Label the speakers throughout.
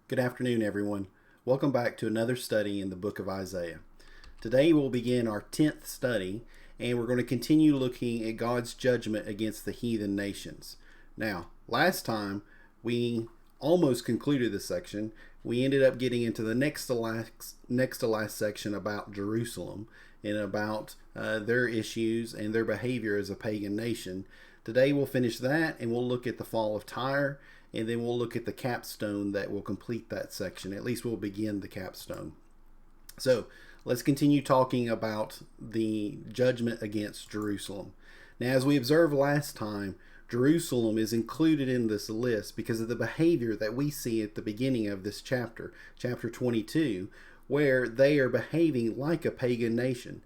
Speaker 1: Good afternoon, everyone. Welcome back to another study in the book of Isaiah. Today we'll begin our 10th study, and we're going to continue looking at God's judgment against the heathen nations. Now, last time we almost concluded this section. We ended up getting into the next to last section about Jerusalem and about their issues and their behavior as a pagan nation. Today we'll finish that, and we'll look at the fall of Tyre, and then we'll look at the capstone that will complete that section. At least we'll begin the capstone. So let's continue talking about the judgment against Jerusalem. Now, as we observed last time, Jerusalem is included in this list because of the behavior that we see at the beginning of this chapter, chapter 22, where they are behaving like a pagan nation.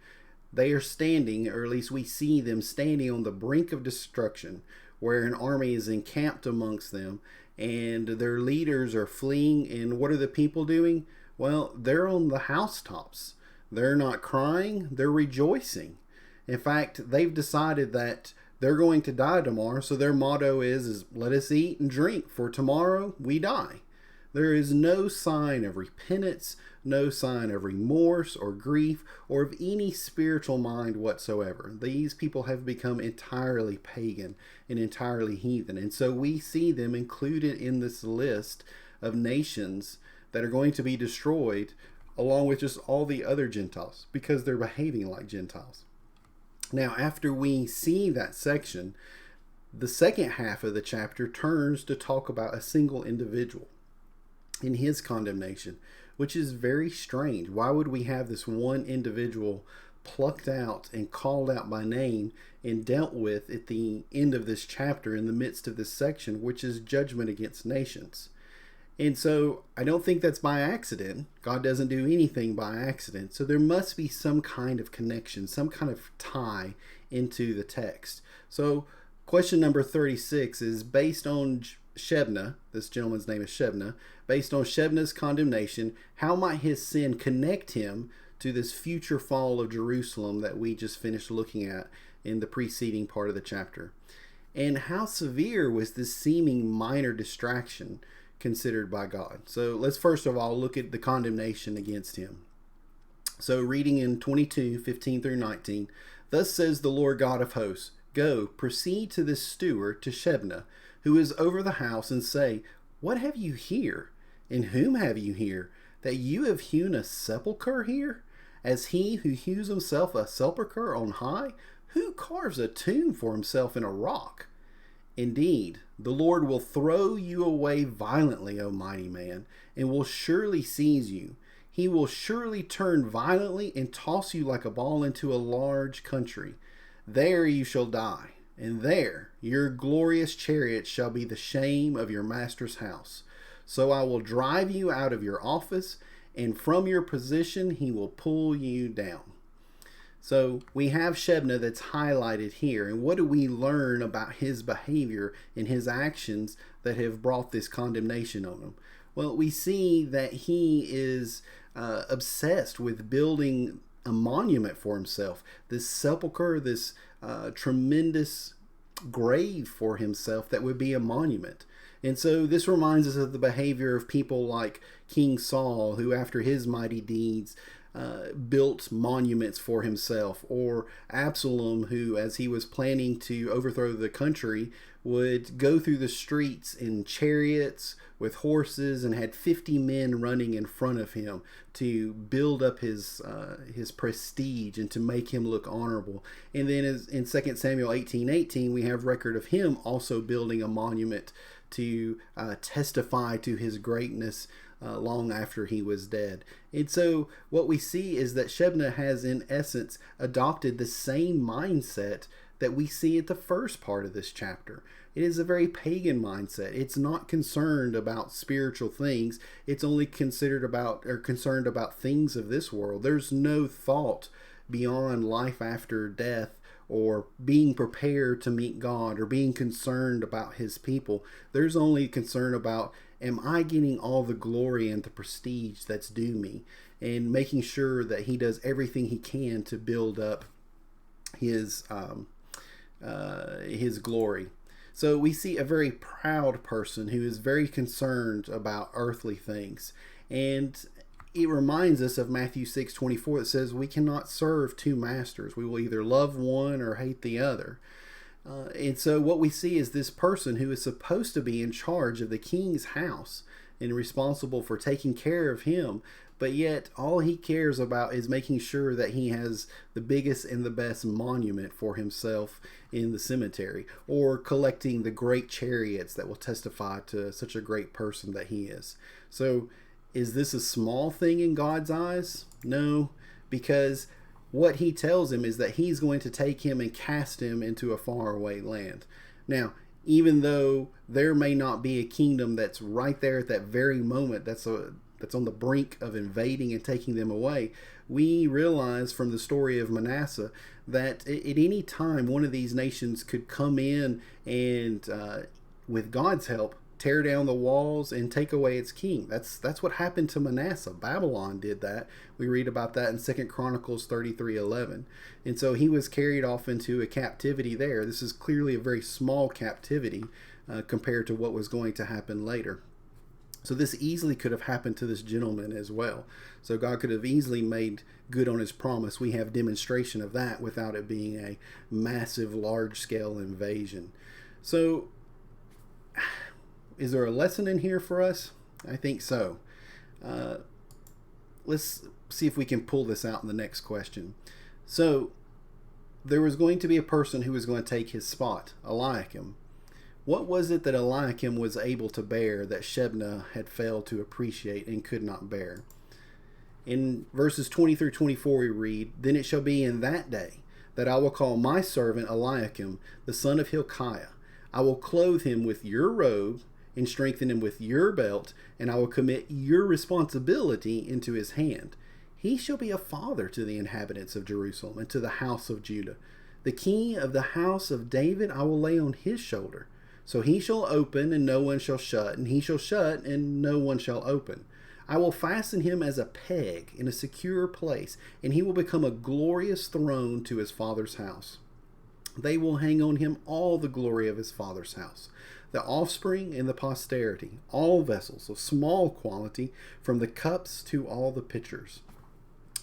Speaker 1: They are standing, or at least we see them standing on the brink of destruction, where an army is encamped amongst them, and their leaders are fleeing. And what are the people doing? Well, they're on the housetops. They're not crying, they're rejoicing. In fact, they've decided that they're going to die tomorrow, so their motto is let us eat and drink, for tomorrow we die. There is no sign of repentance, no sign of remorse or grief or of any spiritual mind whatsoever. These people have become entirely pagan and entirely heathen. And so we see them included in this list of nations that are going to be destroyed, along with just all the other Gentiles, because they're behaving like Gentiles. Now, after we see that section, the second half of the chapter turns to talk about a single individual in his condemnation, which is very strange. Why would we have this one individual plucked out and called out by name and dealt with at the end of this chapter, in the midst of this section, which is judgment against nations? And so I don't think that's by accident. God doesn't do anything by accident. So there must be some kind of connection, some kind of tie into the text. So question number 36 is based on Shebna. This gentleman's name is Shebna. Based on Shebna's condemnation, how might his sin connect him to this future fall of Jerusalem that we just finished looking at in the preceding part of the chapter? And how severe was this seeming minor distraction considered by God? So let's first of all look at the condemnation against him. So reading in 22:15 through 19, thus says the Lord God of hosts, go, proceed to this steward, to Shebna, who is over the house, and say, what have you here? And whom have you here, that you have hewn a sepulchre here? As he who hews himself a sepulchre on high? Who carves a tomb for himself in a rock? Indeed, the Lord will throw you away violently, O mighty man, and will surely seize you. He will surely turn violently and toss you like a ball into a large country. There you shall die, and there your glorious chariot shall be the shame of your master's house. So I will drive you out of your office, and from your position he will pull you down. So we have Shebna that's highlighted here. And what do we learn about his behavior and his actions that have brought this condemnation on him? Well, we see that he is obsessed with building a monument for himself, this sepulcher, this tremendous grave for himself that would be a monument. And so this reminds us of the behavior of people like King Saul, who after his mighty deeds built monuments for himself, or Absalom, who as he was planning to overthrow the country would go through the streets in chariots with horses and had 50 men running in front of him to build up his prestige and to make him look honorable. And then as in 2 Samuel 18:18 we have record of him also building a monument to testify to his greatness long after he was dead. And so what we see is that Shebna has in essence adopted the same mindset that we see at the first part of this chapter. It is a very pagan mindset. It's not concerned about spiritual things. It's only concerned about things of this world. There's no thought beyond life after death, or being prepared to meet God, or being concerned about his people. There's only concern about, am I getting all the glory and the prestige that's due me? And making sure that he does everything he can to build up his glory. So we see a very proud person who is very concerned about earthly things. And it reminds us of Matthew 6:24 that says we cannot serve two masters. We will either love one or hate the other. And so what we see is this person who is supposed to be in charge of the king's house and responsible for taking care of him, but yet all he cares about is making sure that he has the biggest and the best monument for himself in the cemetery, or collecting the great chariots that will testify to such a great person that he is. So is this a small thing in God's eyes? No, because what he tells him is that he's going to take him and cast him into a faraway land. Now, even though there may not be a kingdom that's right there at that very moment that's on the brink of invading and taking them away, we realize from the story of Manasseh that at any time one of these nations could come in and, with God's help, tear down the walls and take away its king. That's what happened to Manasseh. Babylon did that. We read about that in 2 Chronicles 33:11. And so he was carried off into a captivity there. This is clearly a very small captivity compared to what was going to happen later. So this easily could have happened to this gentleman as well. So God could have easily made good on his promise. We have demonstration of that without it being a massive, large-scale invasion. So is there a lesson in here for us? I think so. Let's see if we can pull this out in the next question. So there was going to be a person who was going to take his spot, Eliakim. What was it that Eliakim was able to bear that Shebna had failed to appreciate and could not bear? In verses 20 through 24 we read, "Then it shall be in that day that I will call my servant Eliakim, the son of Hilkiah. I will clothe him with your robe and strengthen him with your belt, and I will commit your responsibility into his hand. He shall be a father to the inhabitants of Jerusalem and to the house of Judah. The key of the house of David I will lay on his shoulder. So he shall open, and no one shall shut, and he shall shut, and no one shall open. I will fasten him as a peg in a secure place, and he will become a glorious throne to his father's house. They will hang on him all the glory of his father's house, the offspring and the posterity, all vessels of small quality, from the cups to all the pitchers."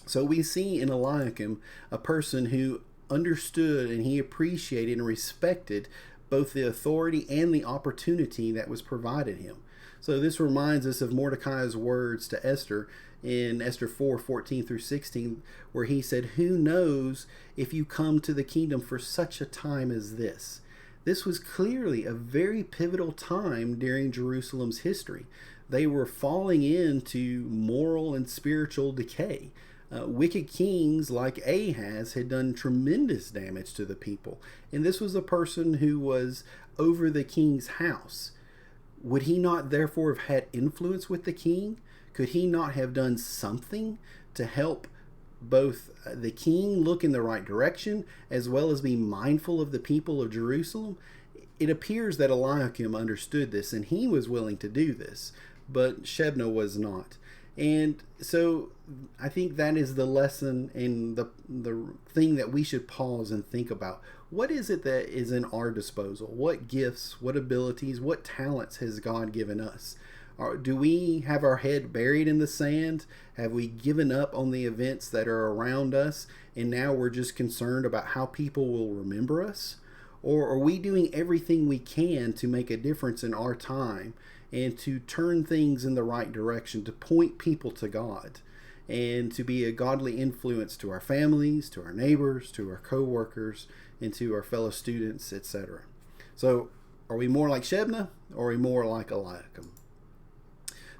Speaker 1: So we see in Eliakim a person who understood and he appreciated and respected both the authority and the opportunity that was provided him. So this reminds us of Mordecai's words to Esther in Esther 4:14 through 16, where he said, "Who knows if you come to the kingdom for such a time as this?" This was clearly a very pivotal time during Jerusalem's history. They were falling into moral and spiritual decay. Wicked kings like Ahaz had done tremendous damage to the people. And this was a person who was over the king's house. Would he not therefore have had influence with the king? Could he not have done something to help both the king look in the right direction as well as be mindful of the people of Jerusalem? It appears that Eliakim understood this and he was willing to do this, but Shebna was not. And so I think that is the lesson and the thing that we should pause and think about. What is it that is in our disposal? What gifts, what abilities, what talents has God given us? Do we have our head buried in the sand? Have we given up on the events that are around us and now we're just concerned about how people will remember us? Or are we doing everything we can to make a difference in our time and to turn things in the right direction, to point people to God, and to be a godly influence to our families, to our neighbors, to our co-workers, and to our fellow students, etc.? So are we more like Shebna, or are we more like Eliakim?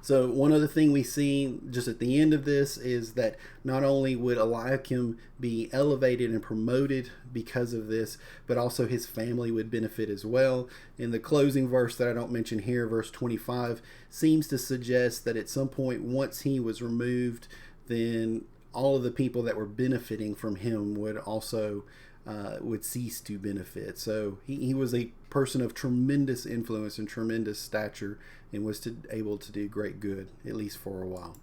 Speaker 1: So one other thing we see just at the end of this is that not only would Eliakim be elevated and promoted because of this, but also his family would benefit as well. In the closing verse that I don't mention here, verse 25, seems to suggest that at some point once he was removed, then all of the people that were benefiting from him would also would cease to benefit. So he was a person of tremendous influence and tremendous stature and was able to do great good, at least for a while.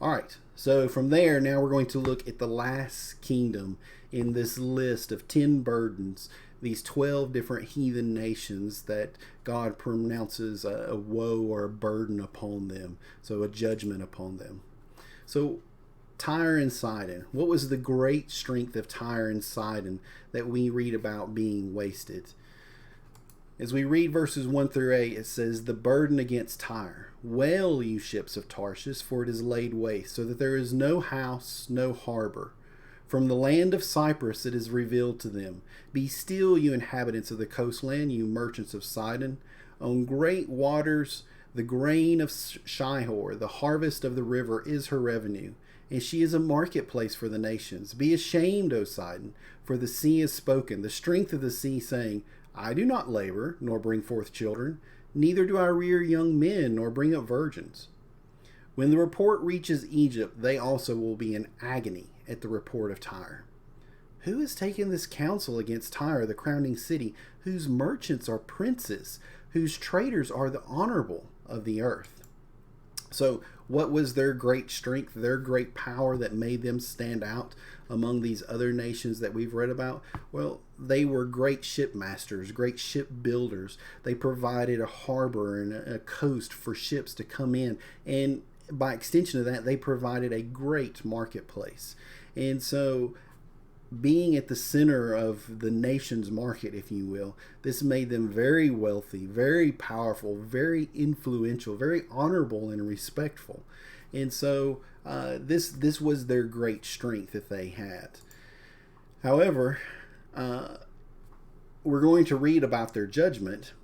Speaker 1: All right, so from there, now we're going to look at the last kingdom in this list of 10 burdens these 12 different heathen nations that God pronounces a woe or a burden upon them, so a judgment upon them. So Tyre and Sidon, what was the great strength of Tyre and Sidon that we read about being wasted? As we read verses 1 through 8, it says, "The burden against Tyre. Wail, you ships of Tarshish, for it is laid waste, so that there is no house, no harbor. From the land of Cyprus it is revealed to them. Be still, you inhabitants of the coastland, you merchants of Sidon. On great waters, the grain of Shihor, the harvest of the river, is her revenue, and she is a marketplace for the nations. Be ashamed, O Sidon, for the sea has spoken, the strength of the sea, saying, I do not labor, nor bring forth children, neither do I rear young men, nor bring up virgins. When the report reaches Egypt, they also will be in agony at the report of Tyre. Who has taken this counsel against Tyre, the crowning city, whose merchants are princes, whose traders are the honorable of the earth?" So what was their great strength, their great power that made them stand out among these other nations that we've read about? Well, they were great shipmasters, great shipbuilders. They provided a harbor and a coast for ships to come in. And by extension of that, they provided a great marketplace. And so being at the center of the nation's market, if you will, this made them very wealthy, very powerful, very influential, very honorable and respectful. And so this was their great strength that they had. However, we're going to read about their judgment,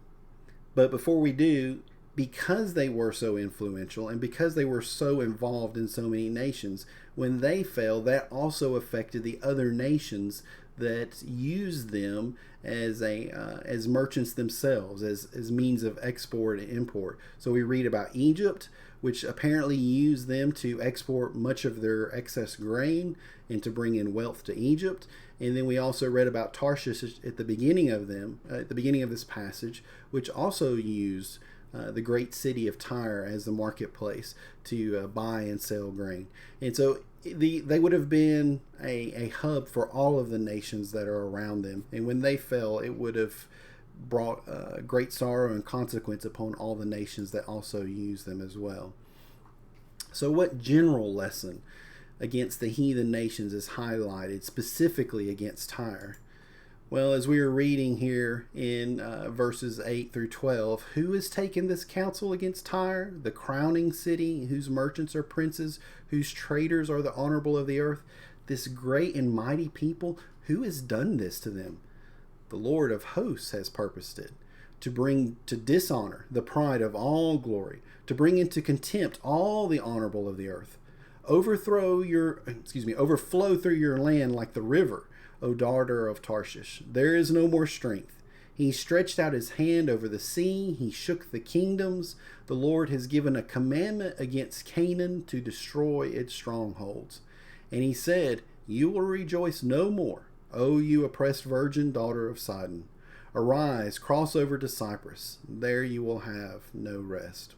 Speaker 1: but before we do, because they were so influential and because they were so involved in so many nations, when they fell, that also affected the other nations that used them as merchants themselves, as means of export and import. So we read about Egypt, which apparently used them to export much of their excess grain and to bring in wealth to Egypt. And then we also read about Tarshish at the beginning of this passage, which also used the great city of Tyre as the marketplace to buy and sell grain. And so they would have been a hub for all of the nations that are around them. And when they fell, it would have brought great sorrow and consequence upon all the nations that also use them as well. So what general lesson against the heathen nations is highlighted specifically against Tyre? Well, as we were reading here in verses 8 through 12, who has taken this counsel against Tyre, the crowning city, whose merchants are princes, whose traders are the honorable of the earth? This great and mighty people, who has done this to them? The Lord of hosts has purposed it, to bring to dishonor the pride of all glory, to bring into contempt all the honorable of the earth. Overflow through your land like the river, O daughter of Tarshish. There is no more strength. He stretched out his hand over the sea. He shook the kingdoms. The Lord has given a commandment against Canaan to destroy its strongholds. And he said, You will rejoice no more, O you oppressed virgin daughter of Sidon. Arise, cross over to Cyprus. There you will have no rest.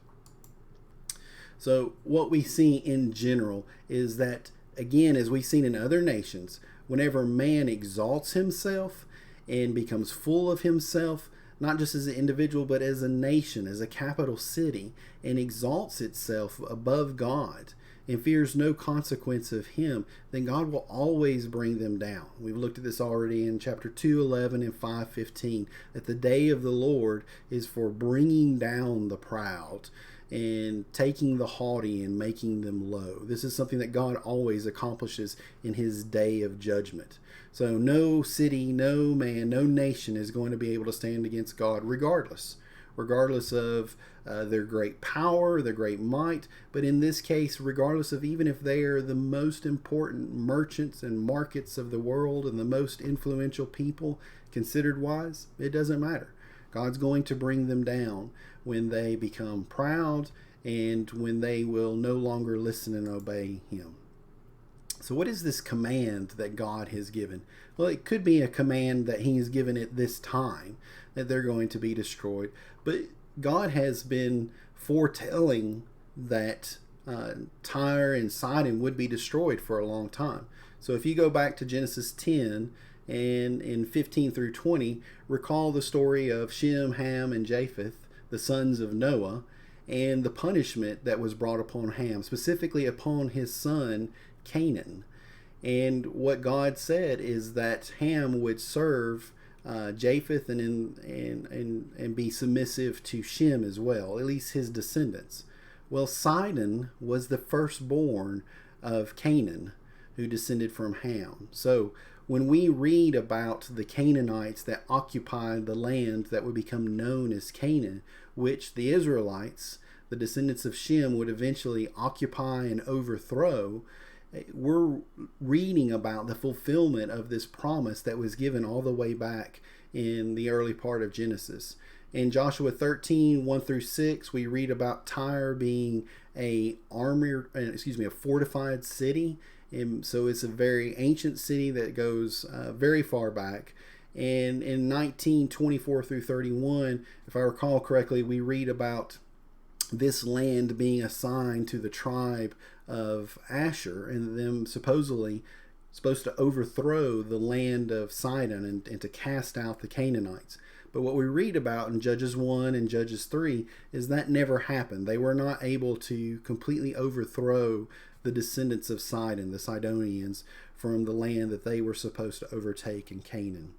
Speaker 1: So what we see in general is that, again, as we've seen in other nations, whenever man exalts himself and becomes full of himself, not just as an individual, but as a nation, as a capital city, and exalts itself above God and fears no consequence of him, then God will always bring them down. We've looked at this already in chapter 2:11 and 5:15, that the day of the Lord is for bringing down the proud and taking the haughty and making them low. This is something that God always accomplishes in his day of judgment. So no city, no man, no nation is going to be able to stand against God regardless of their great power, their great might. But in this case, regardless of even if they are the most important merchants and markets of the world and the most influential people considered wise, it doesn't matter. God's going to bring them down when they become proud and when they will no longer listen and obey him. So what is this command that God has given? Well, it could be a command that he has given at this time, that they're going to be destroyed. But God has been foretelling that Tyre and Sidon would be destroyed for a long time. So if you go back to Genesis 10 And in 15 through 20, recall the story of Shem, Ham, and Japheth, the sons of Noah, and the punishment that was brought upon Ham, specifically upon his son Canaan. And what God said is that Ham would serve Japheth and be submissive to Shem as well, at least his descendants. Well, Sidon was the firstborn of Canaan, who descended from Ham. So when we read about the Canaanites that occupied the land that would become known as Canaan, which the Israelites, the descendants of Shem, would eventually occupy and overthrow, we're reading about the fulfillment of this promise that was given all the way back in the early part of Genesis. In Joshua 13, 1 through 6, we read about Tyre being a fortified city. And so it's a very ancient city that goes very far back. And in 19:24 through 31, if I recall correctly, we read about this land being assigned to the tribe of Asher, and them supposedly supposed to overthrow the land of Sidon and to cast out the Canaanites. But what we read about in Judges 1 and Judges 3 is that never happened. They were not able to completely overthrow the descendants of Sidon, the Sidonians, from the land that they were supposed to overtake in Canaan.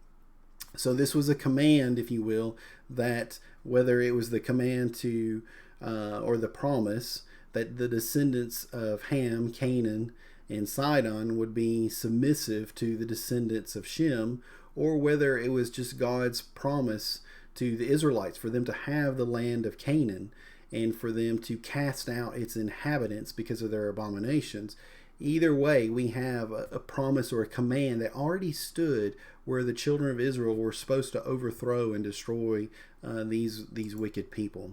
Speaker 1: So this was a command, if you will, that whether it was the command to or the promise that the descendants of Ham, Canaan, and Sidon would be submissive to the descendants of Shem, or whether it was just God's promise to the Israelites for them to have the land of Canaan and for them to cast out its inhabitants because of their abominations. Either way, we have a promise or a command that already stood where the children of Israel were supposed to overthrow and destroy these wicked people.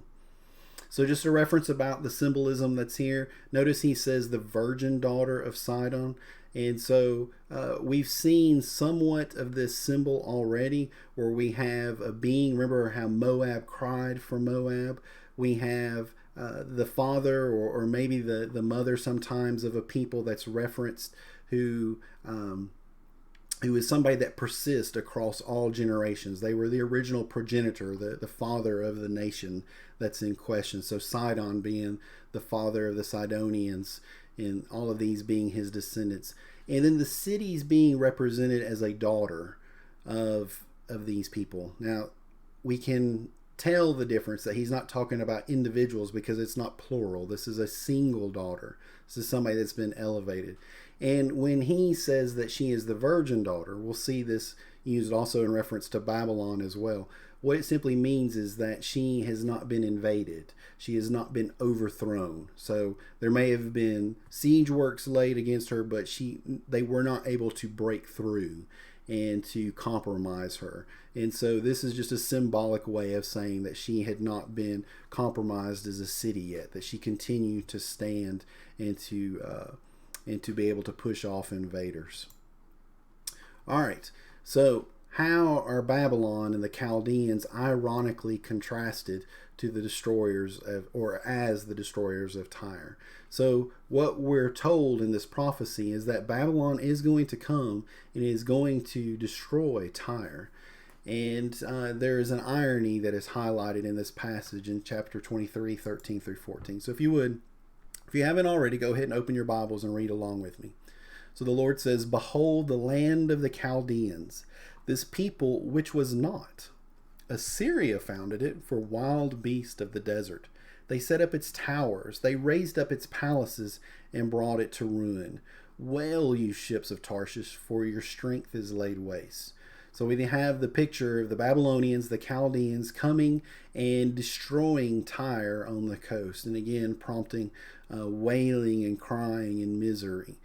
Speaker 1: So just a reference about the symbolism that's here. Notice he says the virgin daughter of Sidon. And so we've seen somewhat of this symbol already where we have a being. Remember how Moab cried for Moab? We have the father or maybe the mother sometimes of a people that's referenced who is somebody that persists across all generations. They were the original progenitor, the father of the nation that's in question. So Sidon being the father of the Sidonians, and all of these being his descendants. And then the cities being represented as a daughter of these people. Now, we can tell the difference that he's not talking about individuals because it's not plural. This is a single daughter. This is somebody that's been elevated. And when he says that she is the virgin daughter, we'll see this used also in reference to Babylon as well. What it simply means is that she has not been invaded. She has not been overthrown. So there may have been siege works laid against her, but they were not able to break through and to compromise her. And so this is just a symbolic way of saying that she had not been compromised as a city yet, that she continued to stand and to be able to push off invaders. All right, so how are Babylon and the Chaldeans ironically contrasted to the destroyers as the destroyers of Tyre? So what we're told in this prophecy is that Babylon is going to come and is going to destroy Tyre. And there is an irony that is highlighted in this passage in chapter 23, 13 through 14. So if you haven't already, go ahead and open your Bibles and read along with me. So the Lord says, "Behold, the land of the Chaldeans, this people which was not. Assyria founded it for wild beasts of the desert. They set up its towers, they raised up its palaces, and brought it to ruin. Wail, you ships of Tarshish, for your strength is laid waste." So we have the picture of the Babylonians, the Chaldeans, coming and destroying Tyre on the coast, and again prompting wailing and crying in misery.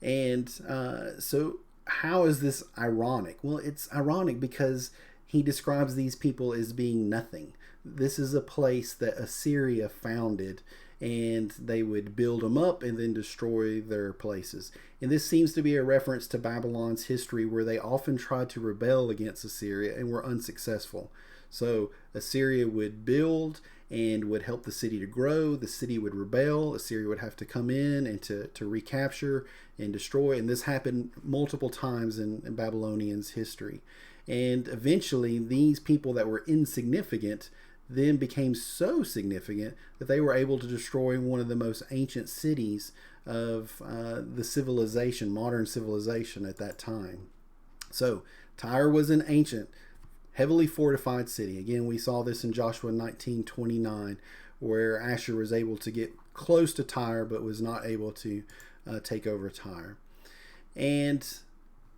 Speaker 1: And so how is this ironic? Well, it's ironic because he describes these people as being nothing. This is a place that Assyria founded, and they would build them up and then destroy their places. And this seems to be a reference to Babylon's history, where they often tried to rebel against Assyria and were unsuccessful. So Assyria would build and would help the city to grow. The city would rebel. Assyria would have to come in and to recapture and destroy. And this happened multiple times in Babylonians' history. And eventually, these people that were insignificant then became so significant that they were able to destroy one of the most ancient cities of the civilization, modern civilization at that time. So Tyre was an ancient, heavily fortified city. Again, we saw this in Joshua 19:29, where Asher was able to get close to Tyre but was not able to take over Tyre. And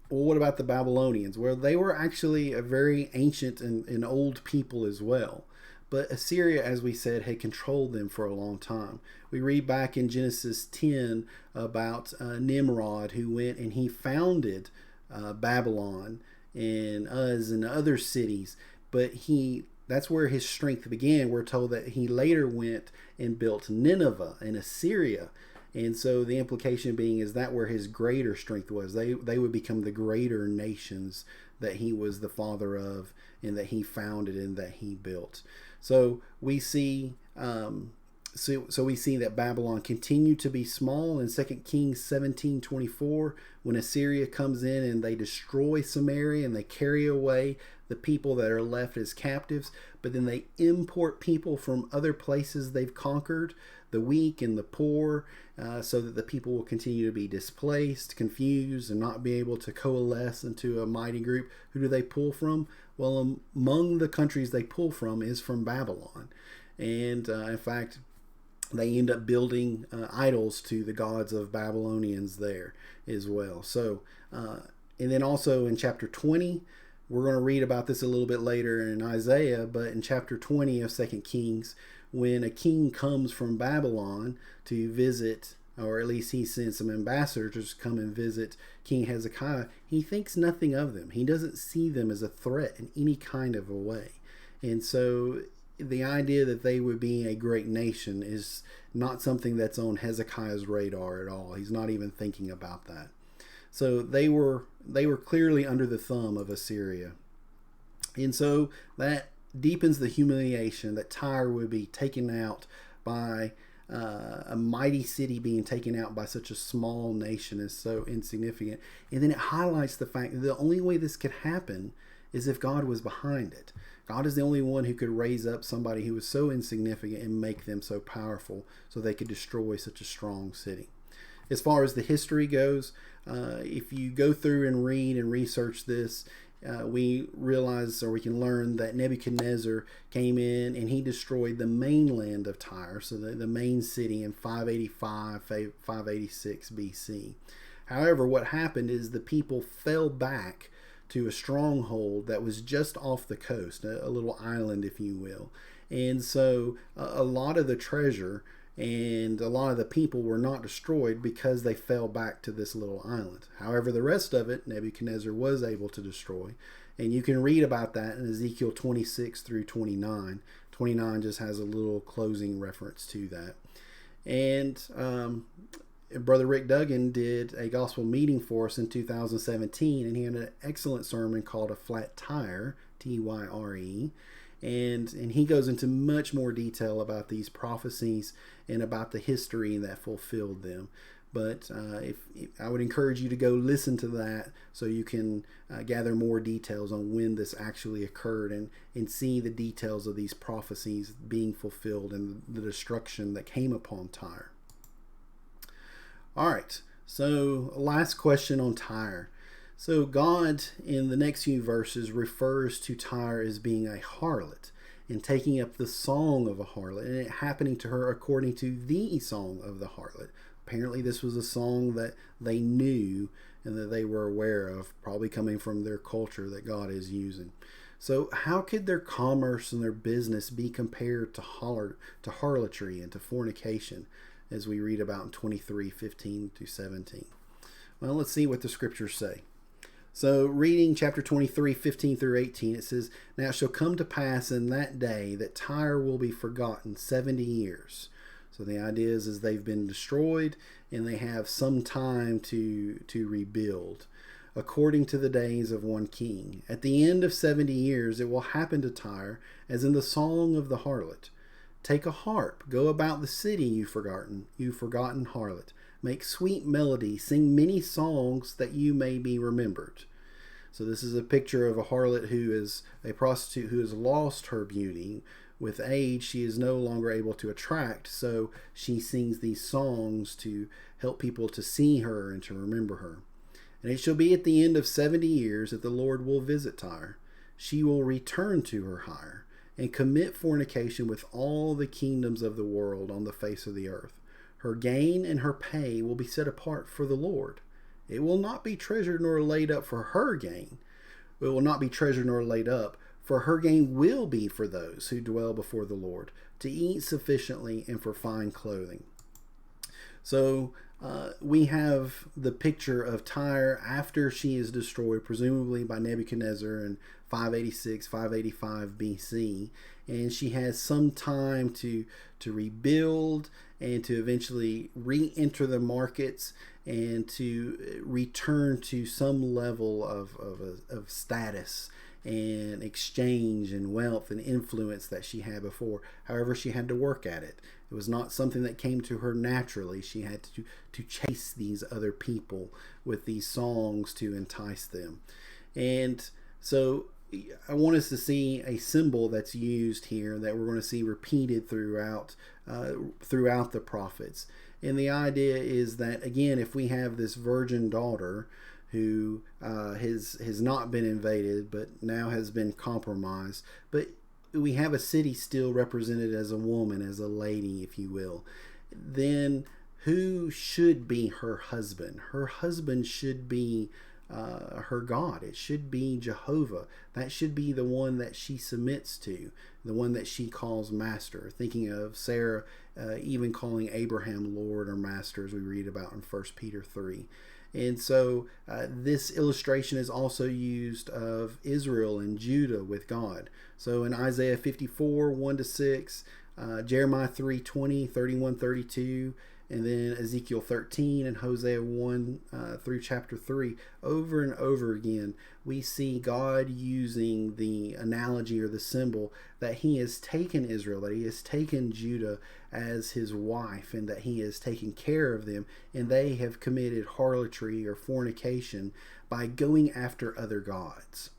Speaker 1: well, what about the Babylonians? Well, they were actually a very ancient and old people as well. But Assyria, as we said, had controlled them for a long time. We read back in Genesis 10 about Nimrod, who went and he founded Babylon and Uz and other cities. But that's where his strength began. We're told that he later went and built Nineveh and Assyria. And so the implication being is that where his greater strength was. They would become the greater nations that he was the father of and that he founded and that he built. So we see we see that Babylon continued to be small in 2 Kings 17:24 when Assyria comes in and they destroy Samaria and they carry away the people that are left as captives, but then they import people from other places they've conquered, the weak and the poor, so that the people will continue to be displaced, confused, and not be able to coalesce into a mighty group. Who do they pull from? Well, among the countries they pull from is from Babylon. And in fact, they end up building idols to the gods of Babylonians there as well. So, and then also in chapter 20, we're going to read about this a little bit later in Isaiah, but in chapter 20 of 2 Kings, when a king comes from Babylon to visit, or at least he sends some ambassadors to come and visit King Hezekiah, he thinks nothing of them. He doesn't see them as a threat in any kind of a way. And so the idea that they would be a great nation is not something that's on Hezekiah's radar at all. He's not even thinking about that. So they were clearly under the thumb of Assyria. And so that deepens the humiliation that Tyre would be taken out by a mighty city being taken out by such a small nation is so insignificant. And then it highlights the fact that the only way this could happen is if God was behind it. God is the only one who could raise up somebody who was so insignificant and make them so powerful so they could destroy such a strong city. As far as the history goes, if you go through and read and research this, we realize, or we can learn, that Nebuchadnezzar came in and he destroyed the mainland of Tyre, so the main city, in 585, 586 BC. However, what happened is the people fell back to a stronghold that was just off the coast, a little island, if you will. And so a lot of the treasure and a lot of the people were not destroyed because they fell back to this little island. However, the rest of it, Nebuchadnezzar was able to destroy. And you can read about that in Ezekiel 26 through 29. 29 just has a little closing reference to that. And Brother Rick Duggan did a gospel meeting for us in 2017, and he had an excellent sermon called A Flat Tire, Tyre. And he goes into much more detail about these prophecies and about the history that fulfilled them. But if I would encourage you to go listen to that so you can gather more details on when this actually occurred and see the details of these prophecies being fulfilled and the destruction that came upon Tyre. All right, so last question on Tyre. So God, in the next few verses, refers to Tyre as being a harlot and taking up the song of a harlot, and it happening to her according to the song of the harlot. Apparently this was a song that they knew and that they were aware of, probably coming from their culture that God is using. So how could their commerce and their business be compared to harlotry and to fornication, as we read about in 23:15-17? Well, let's see what the scriptures say. So reading chapter 23, 15 through 18, it says, "Now it shall come to pass in that day that Tyre will be forgotten 70 years. So the idea is they've been destroyed and they have some time to rebuild, according to the days of one king. At the end of 70 years, it will happen to Tyre as in the song of the harlot. Take a harp, go about the city, you forgotten harlot. Make sweet melody, sing many songs that you may be remembered. So this is a picture of a harlot who is a prostitute who has lost her beauty. With age, she is no longer able to attract, so she sings these songs to help people to see her and to remember her. And it shall be at the end of 70 years that the Lord will visit Tyre. She will return to her hire and commit fornication with all the kingdoms of the world on the face of the earth. Her gain and her pay will be set apart for the Lord. It will not be treasured nor laid up for her gain. It will not be treasured nor laid up, for her gain will be for those who dwell before the Lord, to eat sufficiently and for fine clothing. So we have the picture of Tyre after she is destroyed, presumably by Nebuchadnezzar in 586, 585 BC. And she has some time to rebuild and to eventually re-enter the markets and to return to some level of status and exchange and wealth and influence that she had before. However, she had to work at it. It was not something that came to her naturally. She had to chase these other people with these songs to entice them. And so I want us to see a symbol that's used here that we're going to see repeated throughout the prophets. And the idea is that, again, if we have this virgin daughter who has not been invaded but now has been compromised, but we have a city still represented as a woman, as a lady, if you will, then who should be her husband? Her husband should be her God. It should be Jehovah. That should be the one that she submits to, the one that she calls master. Thinking of Sarah even calling Abraham Lord or master, as we read about in 1 Peter 3. And so this illustration is also used of Israel and Judah with God. So in Isaiah 54, 1-6, Jeremiah 3:20, 31, 32, and then Ezekiel 13 and Hosea 1 through chapter 3, over and over again, we see God using the analogy or the symbol that he has taken Israel, that he has taken Judah as his wife, and that he has taken care of them, and they have committed harlotry or fornication by going after other gods.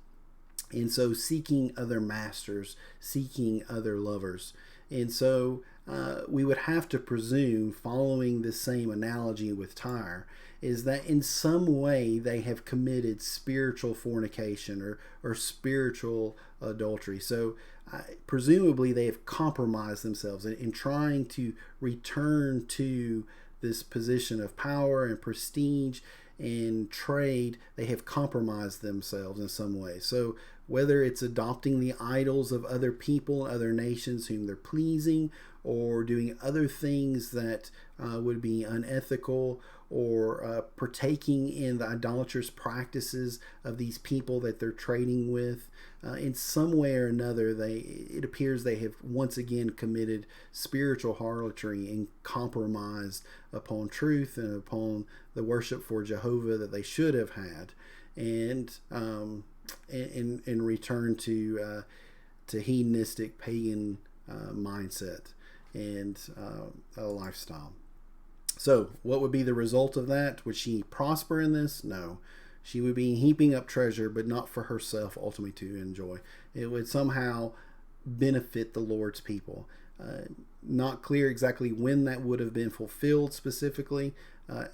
Speaker 1: And so seeking other masters, seeking other lovers. And so we would have to presume, following the same analogy with Tyre, is that in some way they have committed spiritual fornication or spiritual adultery. So presumably they have compromised themselves in trying to return to this position of power and prestige and trade. They have compromised themselves in some way. So whether it's adopting the idols of other people, other nations whom they're pleasing, or doing other things that would be unethical, or partaking in the idolatrous practices of these people that they're trading with, in some way or another, it appears they have once again committed spiritual harlotry and compromised upon truth and upon the worship for Jehovah that they should have had, and in return to hedonistic pagan mindset and a lifestyle. So what would be the result of that? Would she prosper in this? No. She would be heaping up treasure, but not for herself ultimately to enjoy. It would somehow benefit the Lord's people. Not clear exactly when that would have been fulfilled specifically.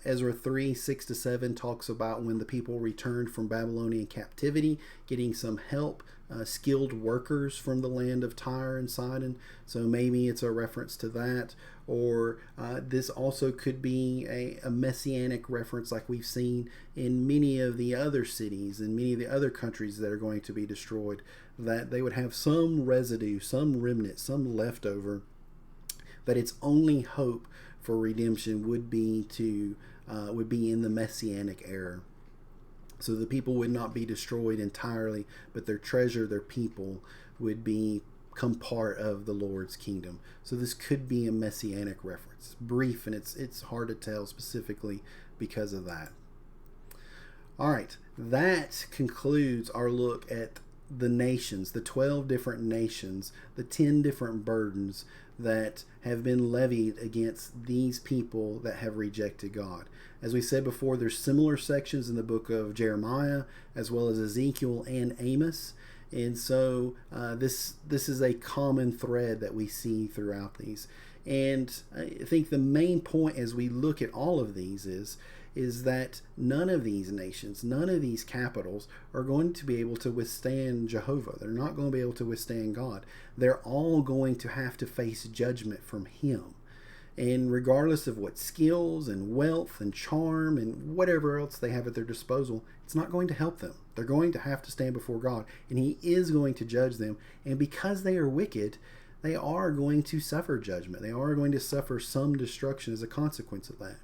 Speaker 1: Ezra 3, 6-7 talks about when the people returned from Babylonian captivity, getting some help, skilled workers from the land of Tyre and Sidon. So maybe it's a reference to that. Or this also could be a messianic reference like we've seen in many of the other cities and many of the other countries that are going to be destroyed, that they would have some residue, some remnant, some leftover, that its only hope for redemption would be in the messianic era. So the people would not be destroyed entirely, but their treasure, their people, would become part of the Lord's kingdom. So this could be a messianic reference. Brief, and it's hard to tell specifically because of that. All right, that concludes our look at the nations, the 12 different nations, the 10 different burdens that have been levied against these people that have rejected God. As we said before, there's similar sections in the book of Jeremiah as well as Ezekiel and Amos. And so this is a common thread that we see throughout these. And I think the main point as we look at all of these is that none of these nations, none of these capitals are going to be able to withstand Jehovah. They're not going to be able to withstand God. They're all going to have to face judgment from Him. And regardless of what skills and wealth and charm and whatever else they have at their disposal, it's not going to help them. They're going to have to stand before God, and He is going to judge them. And because they are wicked, they are going to suffer judgment. They are going to suffer some destruction as a consequence of that.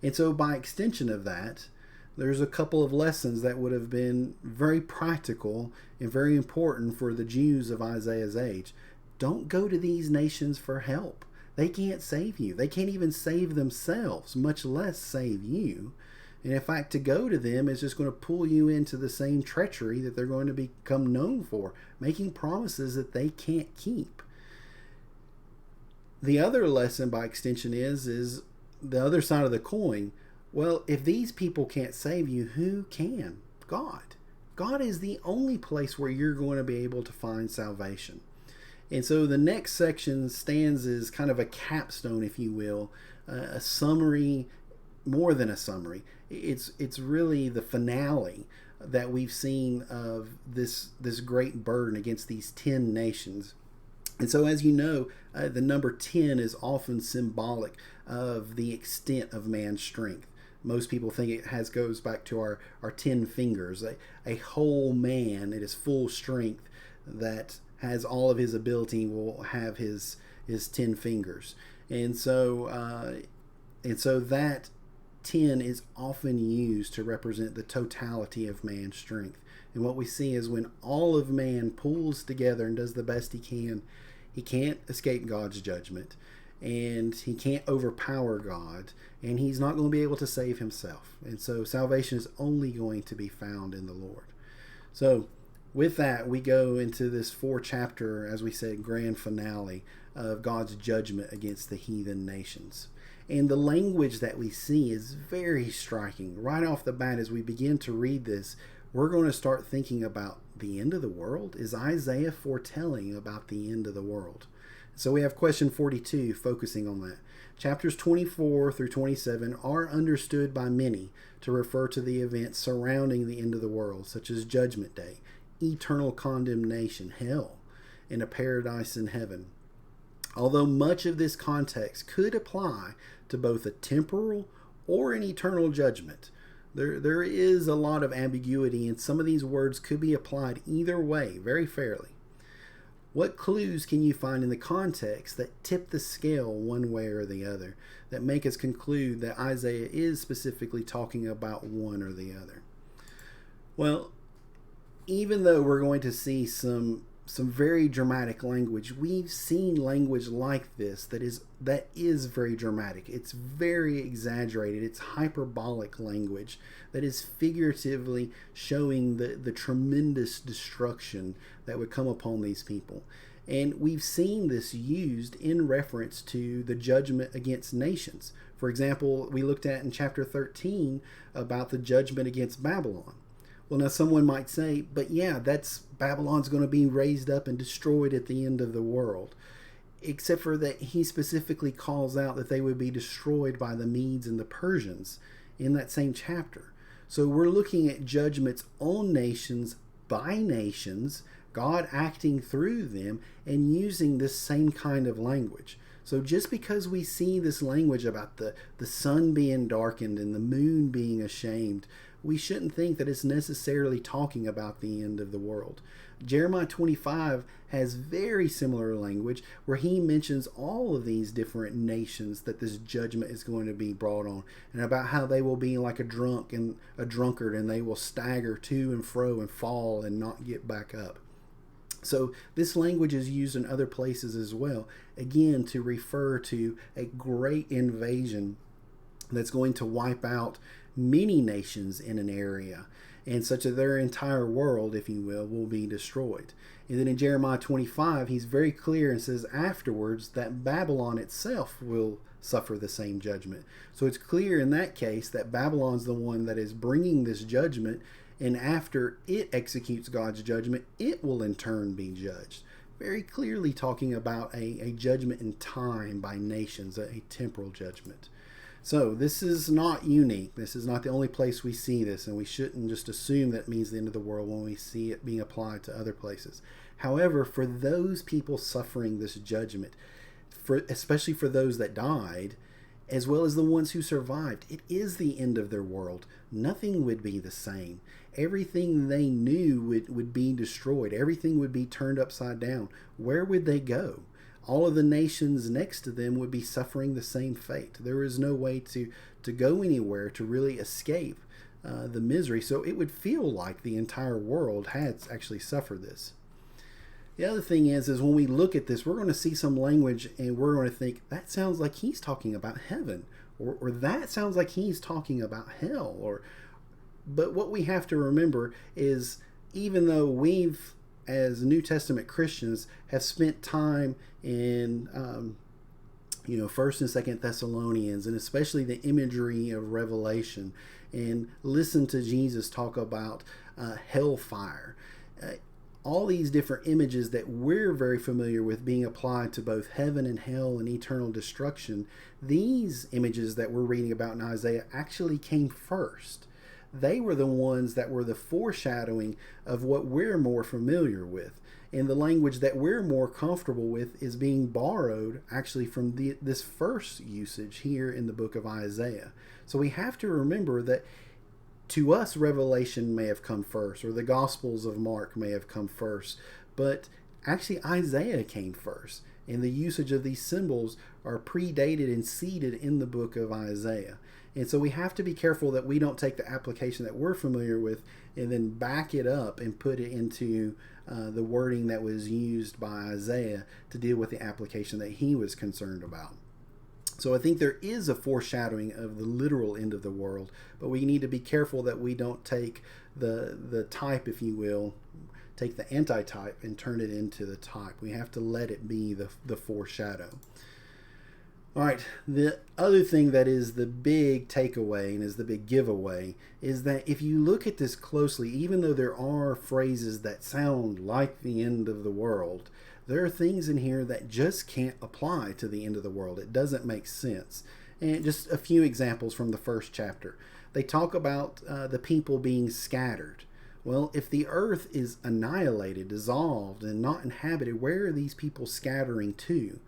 Speaker 1: And so by extension of that, there's a couple of lessons that would have been very practical and very important for the Jews of Isaiah's age. Don't go to these nations for help. They can't save you. They can't even save themselves, much less save you. And in fact, to go to them is just going to pull you into the same treachery that they're going to become known for, making promises that they can't keep. The other lesson by extension is the other side of the coin. Well, if these people can't save you, who can? God. God is the only place where you're going to be able to find salvation. And so the next section stands as kind of a capstone, if you will, a summary, more than a summary. It's really the finale that we've seen of this great burden against these 10 nations. And so, as you know, the number 10 is often symbolic of the extent of man's strength. Most people think it goes back to our 10 fingers, a whole man at his full strength that has all of his ability will have his 10 fingers. And so that 10 is often used to represent the totality of man's strength. And what we see is when all of man pulls together and does the best he can't escape God's judgment, and he can't overpower God, and he's not going to be able to save himself. And so salvation is only going to be found in the Lord. So with that, we go into this 4-chapter, as we said, grand finale of God's judgment against the heathen nations. And the language that we see is very striking. Right off the bat, as we begin to read this, we're going to start thinking about the end of the world. Is Isaiah foretelling about the end of the world? So we have question 42 focusing on that. Chapters 24 through 27 are understood by many to refer to the events surrounding the end of the world, such as Judgment Day, eternal condemnation, hell, and a paradise in heaven. Although much of this context could apply to both a temporal or an eternal judgment, there is a lot of ambiguity, and some of these words could be applied either way very fairly. What clues can you find in the context that tip the scale one way or the other, that make us conclude that Isaiah is specifically talking about one or the other? Well, even though we're going to see some very dramatic language, we've seen language like this that is very dramatic. It's very exaggerated. It's hyperbolic language that is figuratively showing the tremendous destruction that would come upon these people. And we've seen this used in reference to the judgment against nations. For example, we looked at in chapter 13 about the judgment against Babylon. Well, now someone might say, but yeah, Babylon's going to be raised up and destroyed at the end of the world. Except for that he specifically calls out that they would be destroyed by the Medes and the Persians in that same chapter. So we're looking at judgments on nations by nations, God acting through them and using this same kind of language. So just because we see this language about the sun being darkened and the moon being ashamed, we shouldn't think that it's necessarily talking about the end of the world. Jeremiah 25 has very similar language where he mentions all of these different nations that this judgment is going to be brought on, and about how they will be like a drunkard, and they will stagger to and fro and fall and not get back up. So this language is used in other places as well, again to refer to a great invasion that's going to wipe out many nations in an area. and such that their entire world, if you will be destroyed. And then in Jeremiah 25, he's very clear and says afterwards that Babylon itself will suffer the same judgment. So it's clear in that case that Babylon's the one that is bringing this judgment, and after it executes God's judgment, it will in turn be judged. Very clearly talking about a judgment in time by nations, a temporal judgment. So this is not unique. This is not the only place we see this, and we shouldn't just assume that means the end of the world when we see it being applied to other places. However, for those people suffering this judgment, especially for those that died, as well as the ones who survived, it is the end of their world. Nothing would be the same. Everything they knew would be destroyed. Everything would be turned upside down. Where would they go? All of the nations next to them would be suffering the same fate. There is no way to go anywhere to really escape the misery. So it would feel like the entire world had actually suffered this. The other thing is when we look at this, we're going to see some language and we're going to think, that sounds like he's talking about heaven, or that sounds like he's talking about hell. But what we have to remember is, even though we've, as New Testament Christians, have spent time in, 1st and 2nd Thessalonians, and especially the imagery of Revelation, and listen to Jesus talk about hellfire. All these different images that we're very familiar with being applied to both heaven and hell and eternal destruction, these images that we're reading about in Isaiah actually came first. They were the ones that were the foreshadowing of what we're more familiar with. And the language that we're more comfortable with is being borrowed actually from this first usage here in the book of Isaiah. So we have to remember that to us, Revelation may have come first, or the Gospels of Mark may have come first, but actually Isaiah came first. And the usage of these symbols are predated and seeded in the book of Isaiah. And so we have to be careful that we don't take the application that we're familiar with and then back it up and put it into the wording that was used by Isaiah to deal with the application that he was concerned about. So I think there is a foreshadowing of the literal end of the world, but we need to be careful that we don't take the type, if you will, take the antitype and turn it into the type. We have to let it be the foreshadow. All right, the other thing that is the big takeaway and is the big giveaway is that if you look at this closely, even though there are phrases that sound like the end of the world, there are things in here that just can't apply to the end of the world. It doesn't make sense. And just a few examples from the first chapter. They talk about the people being scattered. Well, if the earth is annihilated, dissolved, and not inhabited, where are these people scattering to?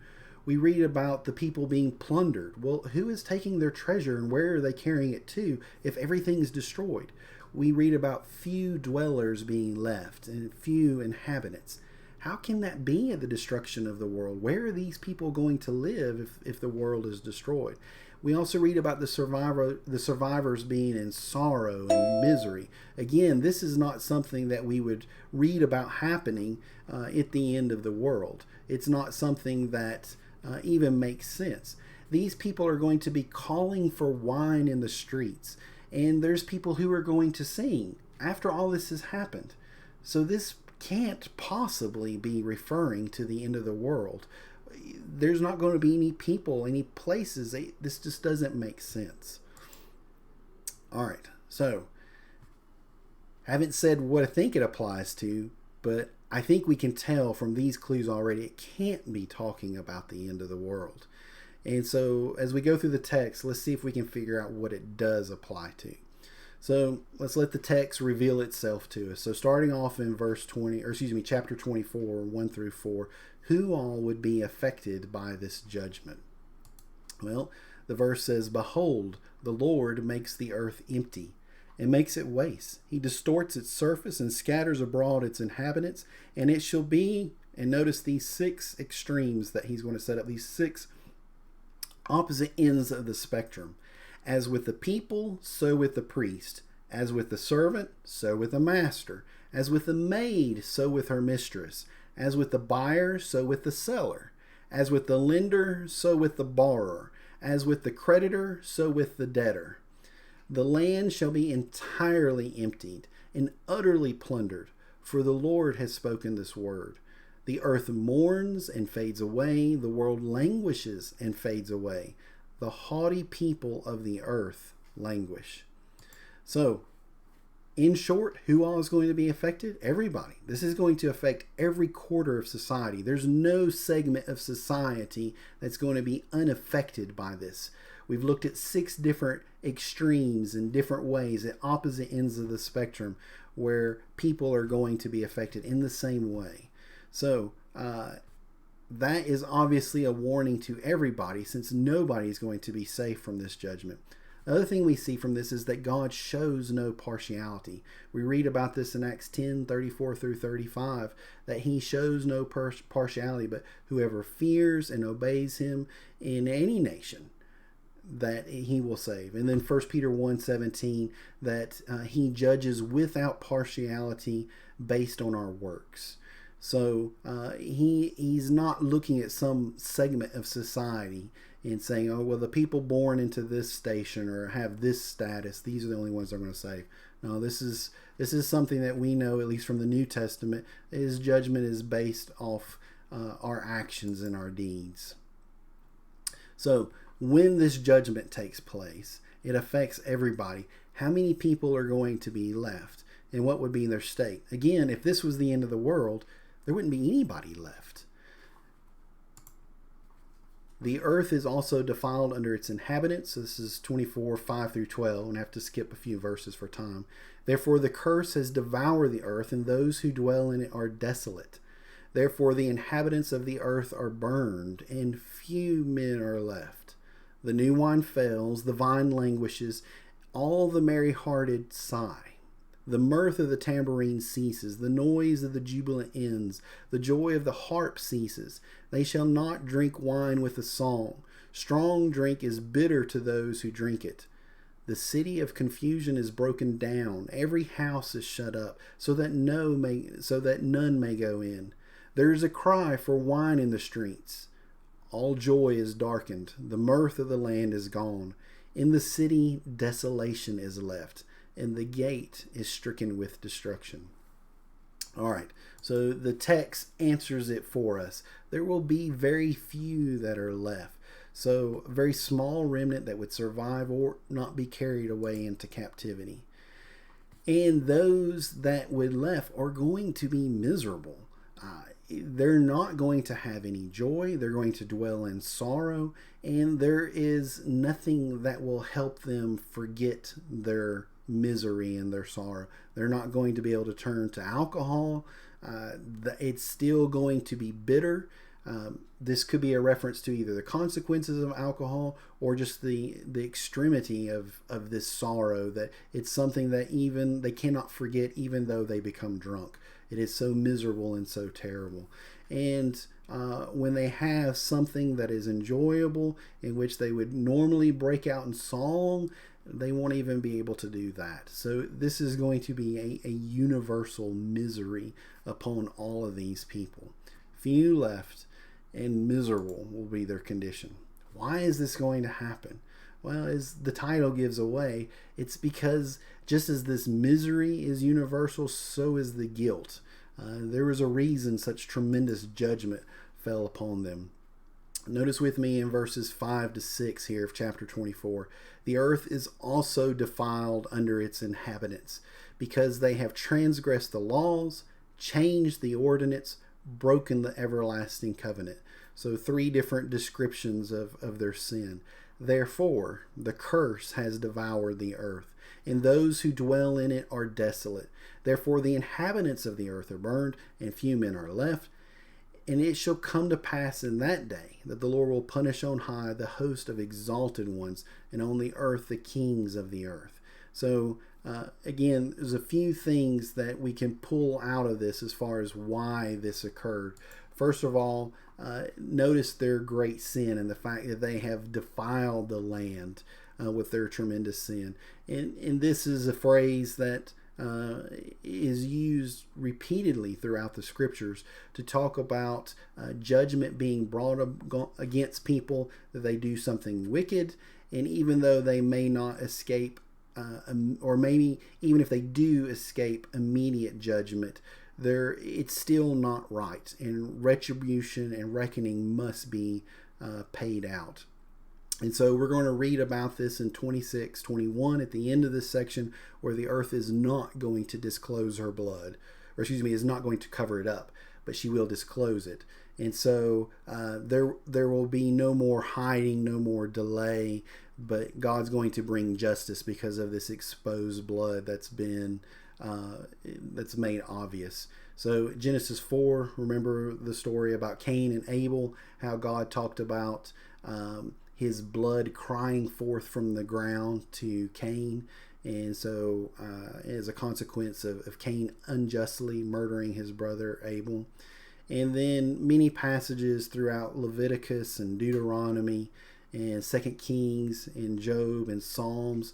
Speaker 1: We read about the people being plundered. Well, who is taking their treasure and where are they carrying it to if everything's destroyed? We read about few dwellers being left and few inhabitants. How can that be at the destruction of the world? Where are these people going to live if the world is destroyed? We also read about the survivors being in sorrow and misery. Again, this is not something that we would read about happening at the end of the world. It's not something that even makes sense. These people are going to be calling for wine in the streets, and there's people who are going to sing after all this has happened. So this can't possibly be referring to the end of the world. There's not going to be any people, any places. This just doesn't make sense. All right, so I haven't said what I think it applies to, but I think we can tell from these clues already it can't be talking about the end of the world. And so as we go through the text, let's see if we can figure out what it does apply to. So let's let the text reveal itself to us. So starting off in chapter 24, 1 through 4, who all would be affected by this judgment? Well, the verse says, "Behold, the Lord makes the earth empty and makes it waste. He distorts its surface and scatters abroad its inhabitants, and it shall be," and notice these 6 extremes that he's going to set up, these 6 opposite ends of the spectrum. "As with the people, so with the priest. As with the servant, so with the master. As with the maid, so with her mistress. As with the buyer, so with the seller. As with the lender, so with the borrower. As with the creditor, so with the debtor. The land shall be entirely emptied, and utterly plundered. For the Lord has spoken this word. The earth mourns and fades away. The world languishes and fades away. The haughty people of the earth languish. So, in short, who all is going to be affected? Everybody. This is going to affect every quarter of society. There's no segment of society that's going to be unaffected by this. We've looked at 6 different extremes in different ways at opposite ends of the spectrum where people are going to be affected in the same way. So that is obviously a warning to everybody, since nobody is going to be safe from this judgment. The other thing we see from this is that God shows no partiality. We read about this in Acts 10:34 through 35, that he shows no partiality, but whoever fears and obeys him in any nation, that he will save. And then 1 Peter 1:17, that he judges without partiality based on our works. So he's not looking at some segment of society and saying, oh, well, the people born into this station or have this status, these are the only ones that are going to save. No, this is something that we know, at least from the New Testament, his judgment is based off our actions and our deeds. So when this judgment takes place, it affects everybody. How many people are going to be left? And what would be their state? Again, if this was the end of the world, there wouldn't be anybody left. The earth is also defiled under its inhabitants. So this is 24:5 through 12, and I have to skip a few verses for time. Therefore the curse has devoured the earth, and those who dwell in it are desolate. Therefore the inhabitants of the earth are burned, and few men are left. The new wine fails, the vine languishes, all the merry-hearted sigh. The mirth of the tambourine ceases, the noise of the jubilant ends, the joy of the harp ceases. They shall not drink wine with a song. Strong drink is bitter to those who drink it. The city of confusion is broken down, every house is shut up, so that none may go in. There is a cry for wine in the streets. All joy is darkened, the mirth of the land is gone. In the city desolation is left, and the gate is stricken with destruction. All right, so the text answers it for us. There will be very few that are left. So a very small remnant that would survive or not be carried away into captivity. And those that would left are going to be miserable. They're not going to have any joy. They're going to dwell in sorrow. And there is nothing that will help them forget their misery and their sorrow. They're not going to be able to turn to alcohol. It's still going to be bitter. This could be a reference to either the consequences of alcohol or just the extremity of this sorrow, that it's something that even they cannot forget even though they become drunk. It is so miserable and so terrible. And when they have something that is enjoyable, in which they would normally break out in song, they won't even be able to do that. So this is going to be a universal misery upon all of these people. Few left, and miserable will be their condition. Why is this going to happen? Well, as the title gives away, it's because just as this misery is universal, so is the guilt. There was a reason such tremendous judgment fell upon them. Notice with me in verses 5 to 6 here of chapter 24. The earth is also defiled under its inhabitants, because they have transgressed the laws, changed the ordinance, broken the everlasting covenant. So 3 different descriptions of their sin. Therefore, the curse has devoured the earth, and those who dwell in it are desolate. Therefore, the inhabitants of the earth are burned, and few men are left. And it shall come to pass in that day that the Lord will punish on high the host of exalted ones, and on the earth the kings of the earth. So, again, there's a few things that we can pull out of this as far as why this occurred. First of all, notice their great sin and the fact that they have defiled the land with their tremendous sin. And this is a phrase that is used repeatedly throughout the scriptures to talk about judgment being brought up against people, that they do something wicked, and even though they may not escape or maybe even if they do escape immediate judgment, it's still not right, and retribution and reckoning must be paid out. And so we're going to read about this in 26:21 at the end of this section, where the earth is not going to disclose her blood, or excuse me, is not going to cover it up, but she will disclose it. And so there will be no more hiding, no more delay, but God's going to bring justice because of this exposed blood that's made obvious. So Genesis 4, remember the story about Cain and Abel, how God talked about his blood crying forth from the ground to Cain. And so as a consequence of Cain unjustly murdering his brother Abel. And then many passages throughout Leviticus and Deuteronomy and 2 Kings and Job and Psalms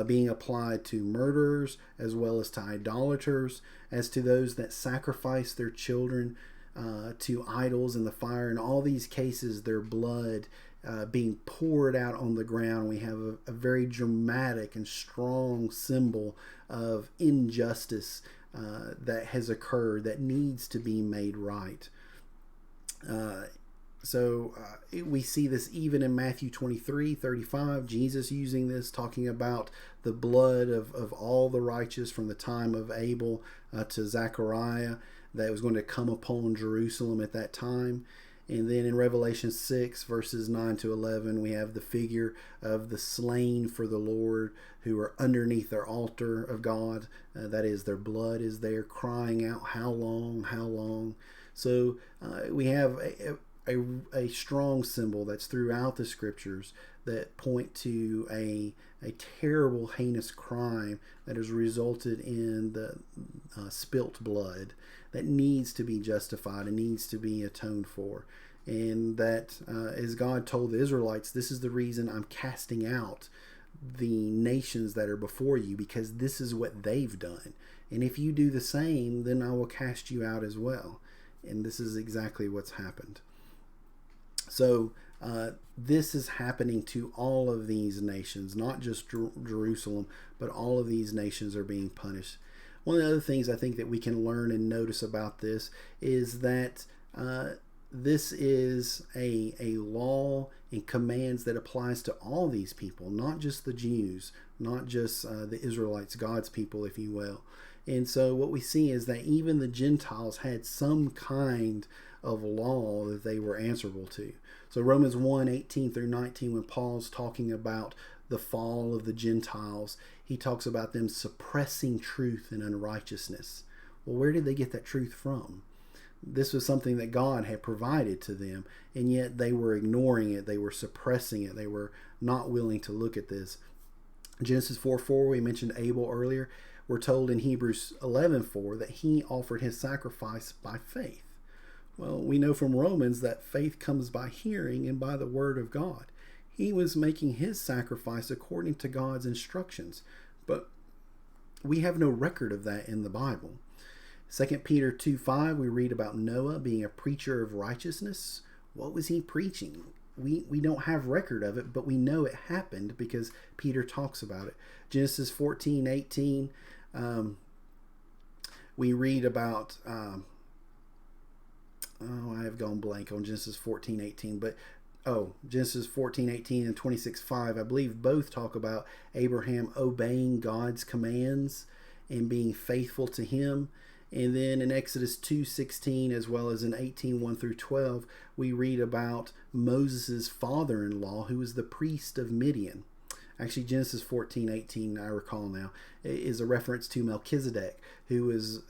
Speaker 1: being applied to murderers as well as to idolaters, as to those that sacrifice their children to idols in the fire. In all these cases, their blood being poured out on the ground. We have a very dramatic and strong symbol of injustice that has occurred that needs to be made right. So we see this even in Matthew 23:35, Jesus using this, talking about the blood of all the righteous from the time of Abel to Zechariah that was going to come upon Jerusalem at that time. And then in Revelation 6, verses 9 to 11, we have the figure of the slain for the Lord who are underneath their altar of God. That is, their blood is there crying out, how long, how long? So we have a strong symbol that's throughout the scriptures that point to a terrible, heinous crime that has resulted in the spilt blood that needs to be justified and needs to be atoned for. And that, as God told the Israelites, this is the reason I'm casting out the nations that are before you, because this is what they've done. And if you do the same, then I will cast you out as well. And this is exactly what's happened. So this is happening to all of these nations, not just Jerusalem, but all of these nations are being punished. One of the other things I think that we can learn and notice about this is that this is a law and commands that applies to all these people, not just the Jews, not just the Israelites, God's people, if you will. And so what we see is that even the Gentiles had some kind of law that they were answerable to. So Romans 1:18-19, when Paul's talking about the fall of the Gentiles, he talks about them suppressing truth and unrighteousness. Well, where did they get that truth from? This was something that God had provided to them, and yet they were ignoring it. They were suppressing it. They were not willing to look at this. Genesis 4:4, we mentioned Abel earlier. We're told in Hebrews 11:4 that he offered his sacrifice by faith. Well, we know from Romans that faith comes by hearing and by the word of God. He was making his sacrifice according to God's instructions, but we have no record of that in the Bible. 2 Peter 2:5, we read about Noah being a preacher of righteousness. What was he preaching? We don't have record of it, but we know it happened because Peter talks about it. Genesis 14:18, we read about, I have gone blank on Genesis 14:18, but Genesis 14:18 and 26:5, I believe both talk about Abraham obeying God's commands and being faithful to him. And then in Exodus 2:16, as well as in 18:1-12, we read about Moses' father-in-law, who was the priest of Midian. Actually, Genesis 14:18, I recall now, is a reference to Melchizedek, who was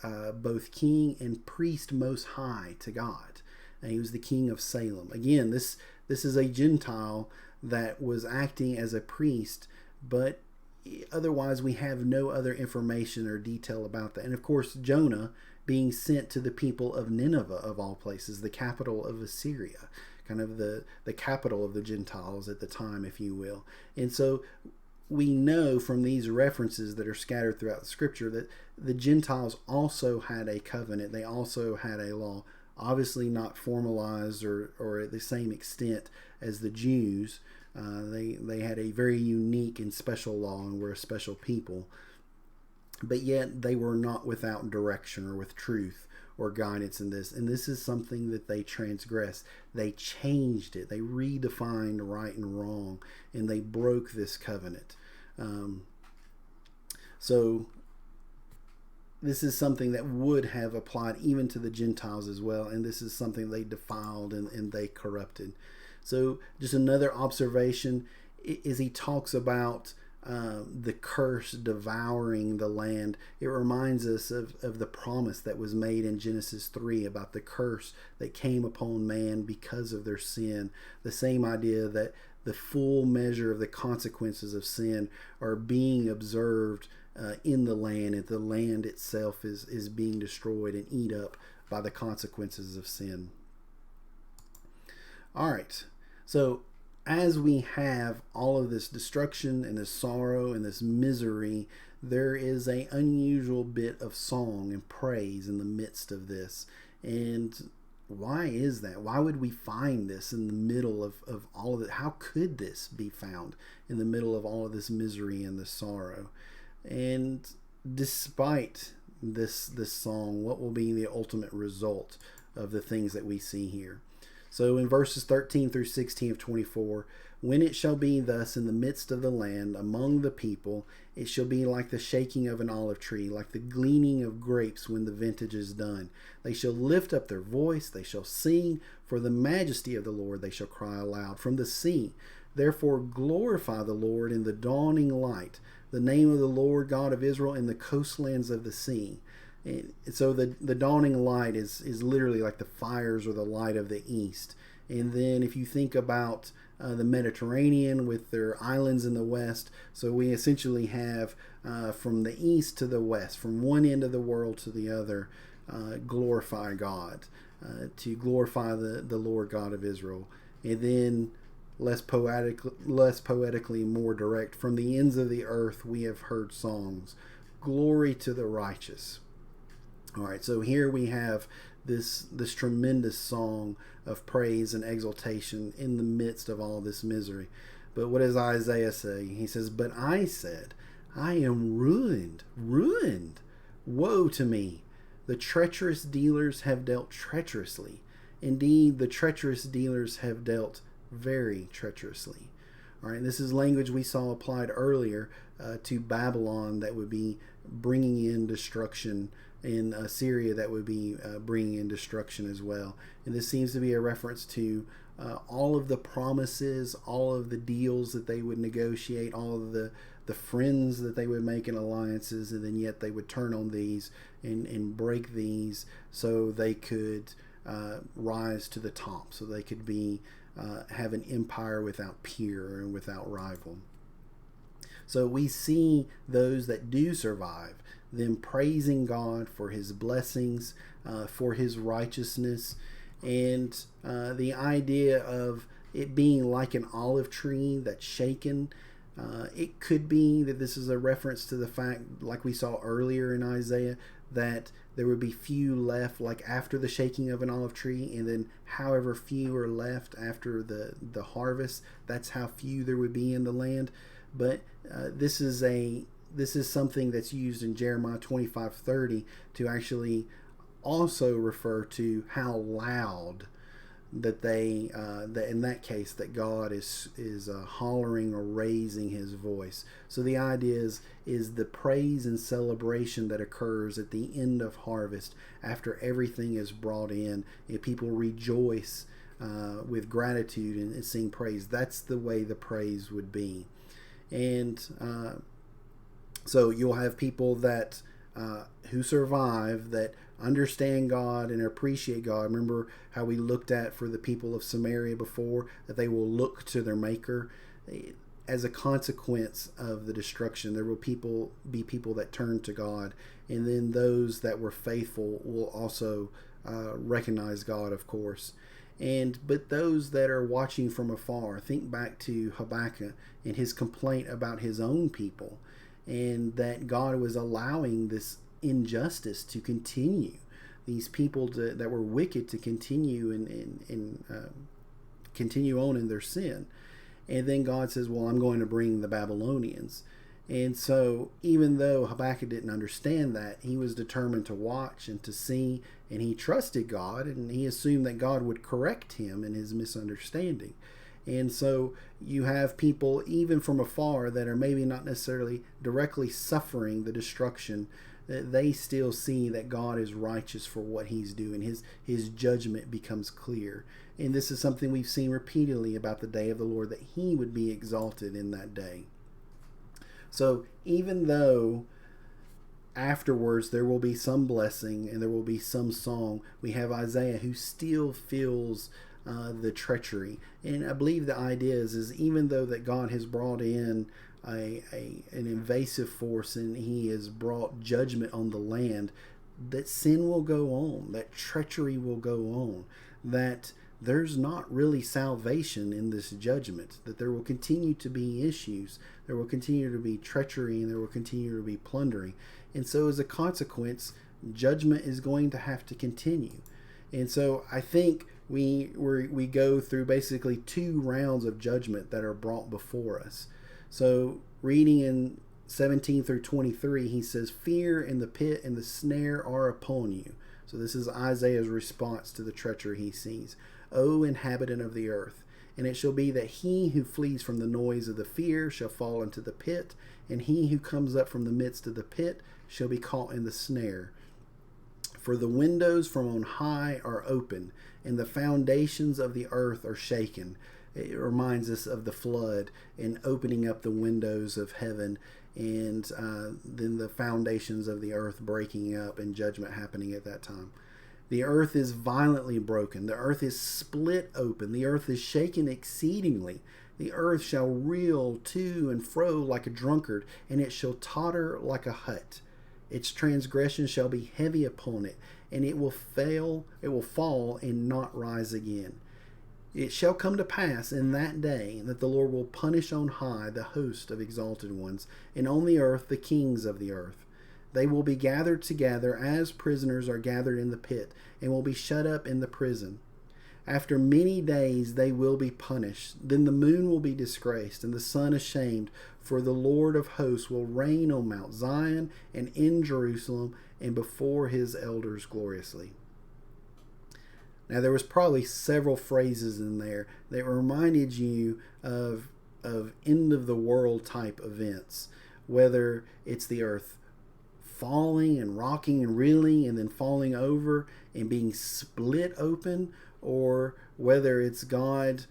Speaker 1: both king and priest most high to God. And he was the king of Salem. Again, this is a Gentile that was acting as a priest, but otherwise we have no other information or detail about that. And of course, Jonah being sent to the people of Nineveh, of all places, the capital of Assyria, kind of the capital of the Gentiles at the time, if you will. And so we know from these references that are scattered throughout the scripture that the Gentiles also had a covenant. They also had a law, obviously not formalized or at the same extent as the Jews, They had a very unique and special law and were a special people. But yet they were not without direction or with truth or guidance in this. And this is something that they transgressed. They changed it. They redefined right and wrong, and they broke this covenant. So this is something that would have applied even to the Gentiles as well. And this is something they defiled and they corrupted. So just another observation is he talks about the curse devouring the land. It reminds us of the promise that was made in Genesis 3 about the curse that came upon man because of their sin. The same idea that the full measure of the consequences of sin are being observed in the land, and the land itself is being destroyed and eat up by the consequences of sin. All right, so as we have all of this destruction and this sorrow and this misery, there is an unusual bit of song and praise in the midst of this. And why is that? Why would we find this in the middle of all of it? How could this be found in the middle of all of this misery and this sorrow? And despite this song, what will be the ultimate result of the things that we see here? So in verses 13 through 16 of 24, when it shall be thus in the midst of the land, among the people, it shall be like the shaking of an olive tree, like the gleaning of grapes when the vintage is done. They shall lift up their voice, they shall sing, for the majesty of the Lord they shall cry aloud from the sea. Therefore glorify the Lord in the dawning light, the name of the Lord God of Israel in the coastlands of the sea. And so the dawning light is literally like the fires or the light of the east. And then if you think about the Mediterranean with their islands in the west, so we essentially have from the east to the west, from one end of the world to the other, glorify God, to glorify the Lord God of Israel. And then less poetically, more direct, from the ends of the earth we have heard songs, glory to the righteous. All right, so here we have this tremendous song of praise and exaltation in the midst of all this misery. But what does Isaiah say? He says, "But I said, I am ruined, ruined. Woe to me! The treacherous dealers have dealt treacherously. Indeed, the treacherous dealers have dealt very treacherously." All right, this is language we saw applied earlier to Babylon that would be bringing in destruction, in Syria that would be bringing in destruction as well. And this seems to be a reference to all of the promises, all of the deals that they would negotiate, all of the friends that they would make in alliances, and then yet they would turn on these and break these so they could rise to the top, so they could be have an empire without peer and without rival. So we see those that do survive, them praising God for his blessings, for his righteousness, and the idea of it being like an olive tree that's shaken. It could be that this is a reference to the fact, like we saw earlier in Isaiah, that there would be few left, like after the shaking of an olive tree, and then however few are left after the harvest, that's how few there would be in the land. But this is something that's used in Jeremiah 25:30 to actually also refer to how loud that that in that case that God is hollering or raising his voice. So the idea is the praise and celebration that occurs at the end of harvest after everything is brought in, and people rejoice with gratitude and sing praise. That's the way the praise would be. And so you'll have people that who survive, that understand God and appreciate God. Remember how we looked at for the people of Samaria before, that they will look to their Maker. As a consequence of the destruction, there will be people that turn to God, and then those that were faithful will also recognize God, of course. But those that are watching from afar, think back to Habakkuk and his complaint about his own people, and that God was allowing this injustice to continue, these people that were wicked to continue and continue on in their sin. And then God says, well, I'm going to bring the Babylonians. And so even though Habakkuk didn't understand that, he was determined to watch and to see, and he trusted God, and he assumed that God would correct him in his misunderstanding. And so you have people, even from afar, that are maybe not necessarily directly suffering the destruction, that they still see that God is righteous for what he's doing. His judgment becomes clear. And this is something we've seen repeatedly about the day of the Lord, that he would be exalted in that day. So even though afterwards there will be some blessing and there will be some song, we have Isaiah who still feels the treachery. And I believe the idea is even though that God has brought in an invasive force and he has brought judgment on the land, that sin will go on, that treachery will go on, that there's not really salvation in this judgment, that there will continue to be issues, there will continue to be treachery, and there will continue to be plundering. And so as a consequence, judgment is going to have to continue. And so I think we go through basically 2 rounds of judgment that are brought before us. So reading in 17 through 23, he says, "Fear and the pit and the snare are upon you." So this is Isaiah's response to the treachery he sees. "O inhabitant of the earth, and it shall be that he who flees from the noise of the fear shall fall into the pit, and he who comes up from the midst of the pit shall be caught in the snare. For the windows from on high are open, and the foundations of the earth are shaken." It reminds us of the flood and opening up the windows of heaven, and then the foundations of the earth breaking up and judgment happening at that time. "The earth is violently broken. The earth is split open. The earth is shaken exceedingly. The earth shall reel to and fro like a drunkard, and it shall totter like a hut. Its transgression shall be heavy upon it, and it will fall and not rise again. It shall come to pass in that day that the Lord will punish on high the host of exalted ones, and on the earth the kings of the earth. They will be gathered together as prisoners are gathered in the pit, and will be shut up in the prison. After many days they will be punished. Then the moon will be disgraced, and the sun ashamed, for the Lord of hosts will reign on Mount Zion and in Jerusalem, and before his elders gloriously." Now there was probably several phrases in there that reminded you of end of the world type events, whether it's the earth falling and rocking and reeling and then falling over and being split open, or whether it's God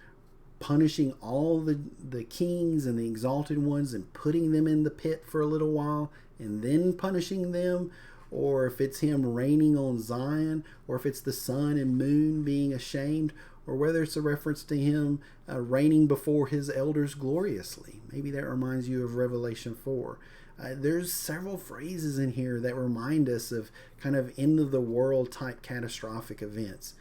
Speaker 1: punishing all the kings and the exalted ones and putting them in the pit for a little while and then punishing them, or if it's him reigning on Zion, or if it's the sun and moon being ashamed, or whether it's a reference to him reigning before his elders gloriously. Maybe that reminds you of Revelation 4. There's several phrases in here that remind us of kind of end of the world type catastrophic events.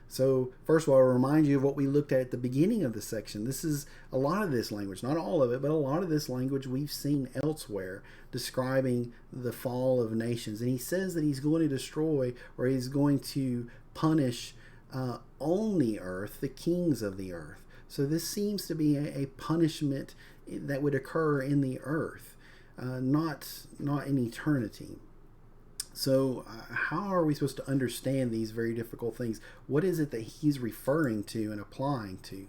Speaker 1: So first of all, I'll remind you of what we looked at the beginning of the section. This is a lot of this language, not all of it, but a lot of this language we've seen elsewhere describing the fall of nations. And he says that he's going to destroy, or he's going to punish on the earth the kings of the earth. So this seems to be a punishment that would occur in the earth, not in eternity. So how are we supposed to understand these very difficult things? What is it that he's referring to and applying to?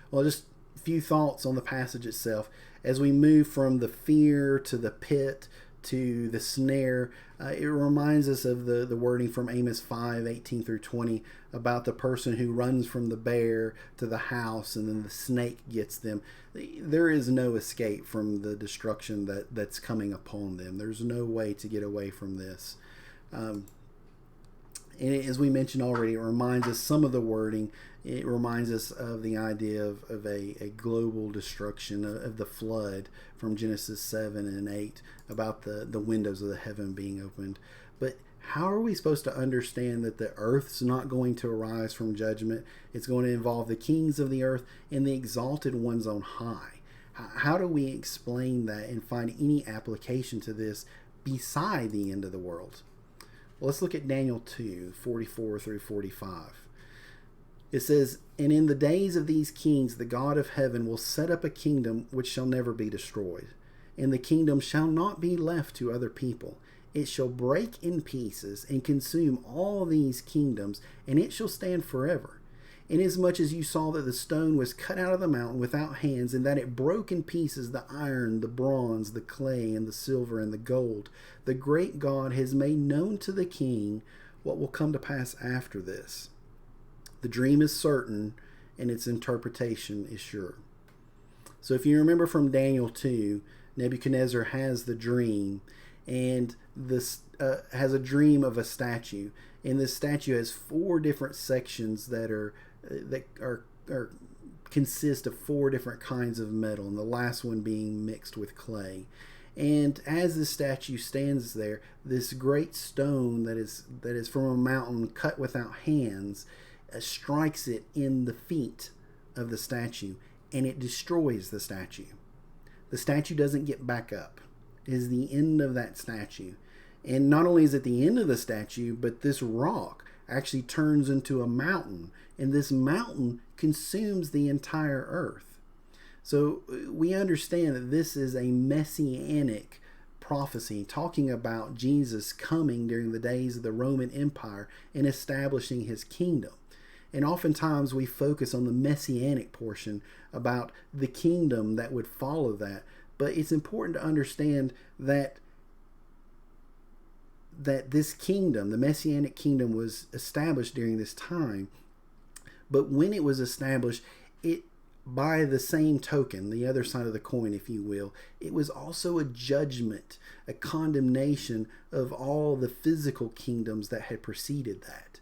Speaker 1: Well, just a few thoughts on the passage itself. As we move from the fear to the pit to the snare, it reminds us of the wording from Amos 5:18 through 20 about the person who runs from the bear to the house and then the snake gets them. There is no escape from the destruction that's coming upon them. There's no way to get away from this. And as we mentioned already, it reminds us some of the wording. It reminds us of the idea of a global destruction of the flood from Genesis 7 and 8 about the windows of the heaven being opened. But how are we supposed to understand that the earth's not going to arise from judgment? It's going to involve the kings of the earth and the exalted ones on high. How do we explain that and find any application to this beside the end of the world? Well, let's look at Daniel 2:44 through 45. It says, "And in the days of these kings, the God of heaven will set up a kingdom which shall never be destroyed. And the kingdom shall not be left to other people. It shall break in pieces and consume all these kingdoms, and it shall stand forever. Inasmuch as you saw that the stone was cut out of the mountain without hands, and that it broke in pieces the iron, the bronze, the clay, and the silver, and the gold, the great God has made known to the king what will come to pass after this. The dream is certain, and its interpretation is sure." So if you remember from Daniel 2, Nebuchadnezzar has the dream, and this has a dream of a statue, and this statue has 4 different sections that consist of 4 different kinds of metal, and the last one being mixed with clay. And as the statue stands there, this great stone that is from a mountain cut without hands strikes it in the feet of the statue, and it destroys the statue. The statue doesn't get back up. It is the end of that statue. And not only is it the end of the statue, but this rock actually turns into a mountain, and this mountain consumes the entire earth. So we understand that this is a messianic prophecy talking about Jesus coming during the days of the Roman Empire and establishing his kingdom. And oftentimes we focus on the messianic portion about the kingdom that would follow that. But it's important to understand that this kingdom, the messianic kingdom, was established during this time. But when it was established, it, by the same token, the other side of the coin, if you will, it was also a judgment, a condemnation of all the physical kingdoms that had preceded that.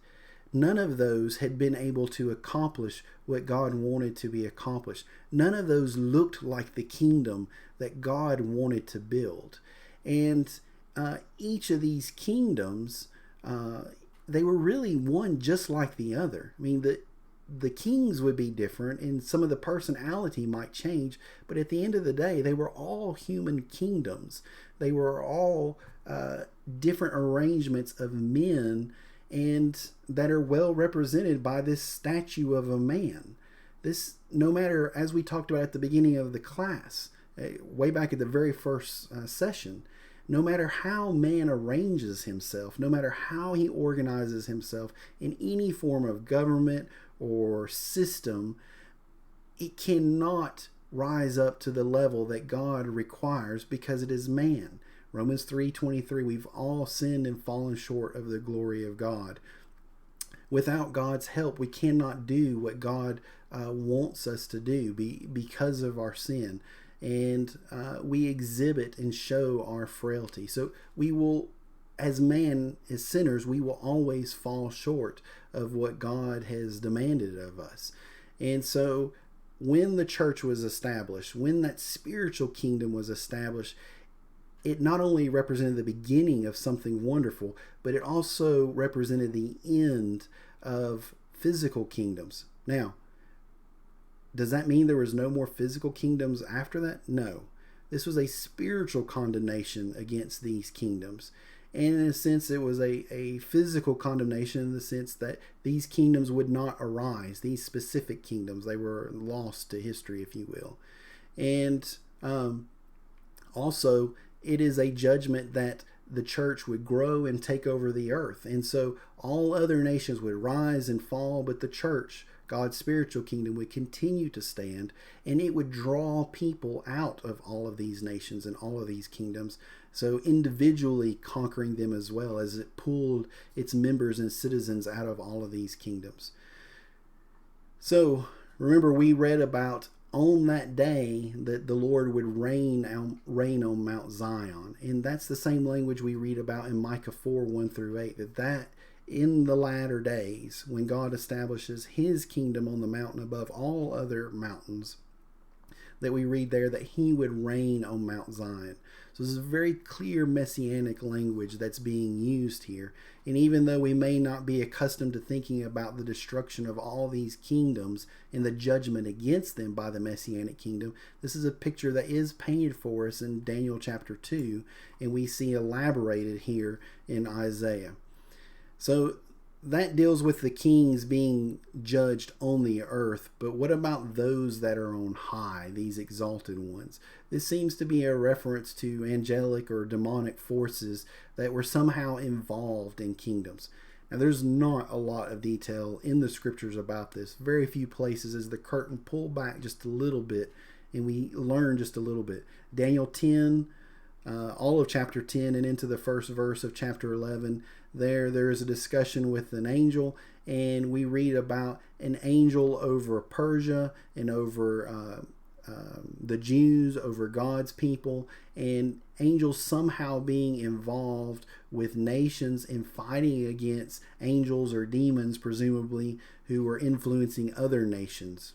Speaker 1: None of those had been able to accomplish what God wanted to be accomplished. None of those looked like the kingdom that God wanted to build. And each of these kingdoms, they were really one just like the other. I mean, the kings would be different and some of the personality might change, but at the end of the day, they were all human kingdoms. They were all different arrangements of men, and that are well represented by this statue of a man. This, no matter, as we talked about at the beginning of the class, way back at the very first session, no matter how man arranges himself, no matter how he organizes himself in any form of government or system, it cannot rise up to the level that God requires because it is man. Romans 3:23, we've all sinned and fallen short of the glory of God. Without God's help, we cannot do what God wants us to do because of our sin. And we exhibit and show our frailty. So we will, as sinners, we will always fall short of what God has demanded of us. And so when the church was established, when that spiritual kingdom was established, it not only represented the beginning of something wonderful, but it also represented the end of physical kingdoms. Now, does that mean there was no more physical kingdoms after that? No. This was a spiritual condemnation against these kingdoms. And in a sense, it was a physical condemnation in the sense that these kingdoms would not arise. These specific kingdoms, they were lost to history, if you will. And also, it is a judgment that the church would grow and take over the earth. And so all other nations would rise and fall, but the church, God's spiritual kingdom, would continue to stand, and it would draw people out of all of these nations and all of these kingdoms. So individually conquering them as well as it pulled its members and citizens out of all of these kingdoms. So remember, we read about on that day that the Lord would reign on Mount Zion. And that's the same language we read about in Micah 4:1-8, that in the latter days, when God establishes his kingdom on the mountain above all other mountains, that we read there that he would reign on Mount Zion. So this is a very clear messianic language that's being used here. And even though we may not be accustomed to thinking about the destruction of all these kingdoms and the judgment against them by the messianic kingdom, this is a picture that is painted for us in Daniel chapter 2, and we see elaborated here in Isaiah. So that deals with the kings being judged on the earth, but what about those that are on high, these exalted ones? This seems to be a reference to angelic or demonic forces that were somehow involved in kingdoms. Now, there's not a lot of detail in the scriptures about this. Very few places as the curtain pulled back just a little bit and we learn just a little bit. Daniel 10, all of chapter 10 and into the first verse of chapter 11, there is a discussion with an angel, and we read about an angel over Persia and over the Jews, over God's people, and angels somehow being involved with nations and fighting against angels or demons, presumably, who were influencing other nations.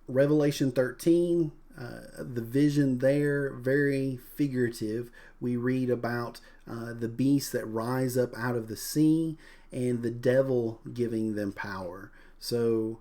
Speaker 1: Revelation 13, the vision there, very figurative. We read about the beasts that rise up out of the sea and the devil giving them power. So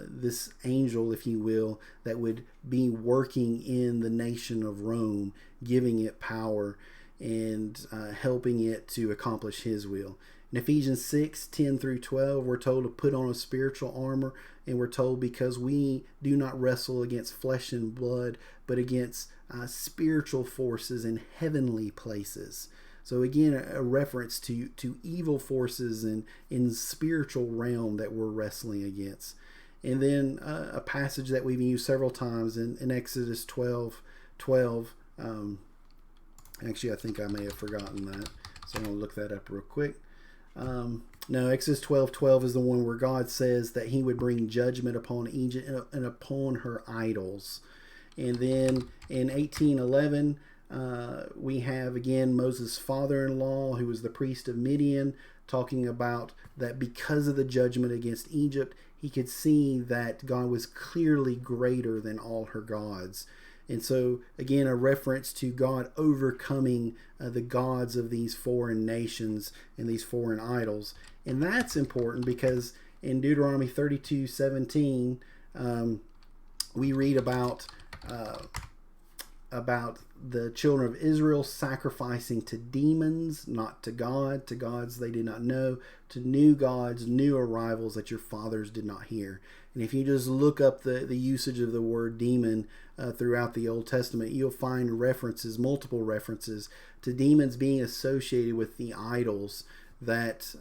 Speaker 1: this angel, if you will, that would be working in the nation of Rome, giving it power and helping it to accomplish his will. In Ephesians 6, 10 through 12, we're told to put on a spiritual armor, and we're told because we do not wrestle against flesh and blood, but against spiritual forces in heavenly places. So again, a reference to evil forces in spiritual realm that we're wrestling against. And then a passage that we've used several times in Exodus 12:12. Actually, I think I may have forgotten that, so I'm going to look that up real quick. No, Exodus 12:12 is the one where God says that he would bring judgment upon Egypt and upon her idols. And then in 18:11, we have again Moses' father-in-law, who was the priest of Midian, talking about that because of the judgment against Egypt, he could see that God was clearly greater than all her gods. And so, again, a reference to God overcoming the gods of these foreign nations and these foreign idols. And that's important because in Deuteronomy 32:17, we read about the children of Israel sacrificing to demons, not to God, to gods they did not know, to new gods, new arrivals that your fathers did not hear. And if you just look up the usage of the word demon throughout the Old Testament, you'll find references, multiple references to demons being associated with the idols that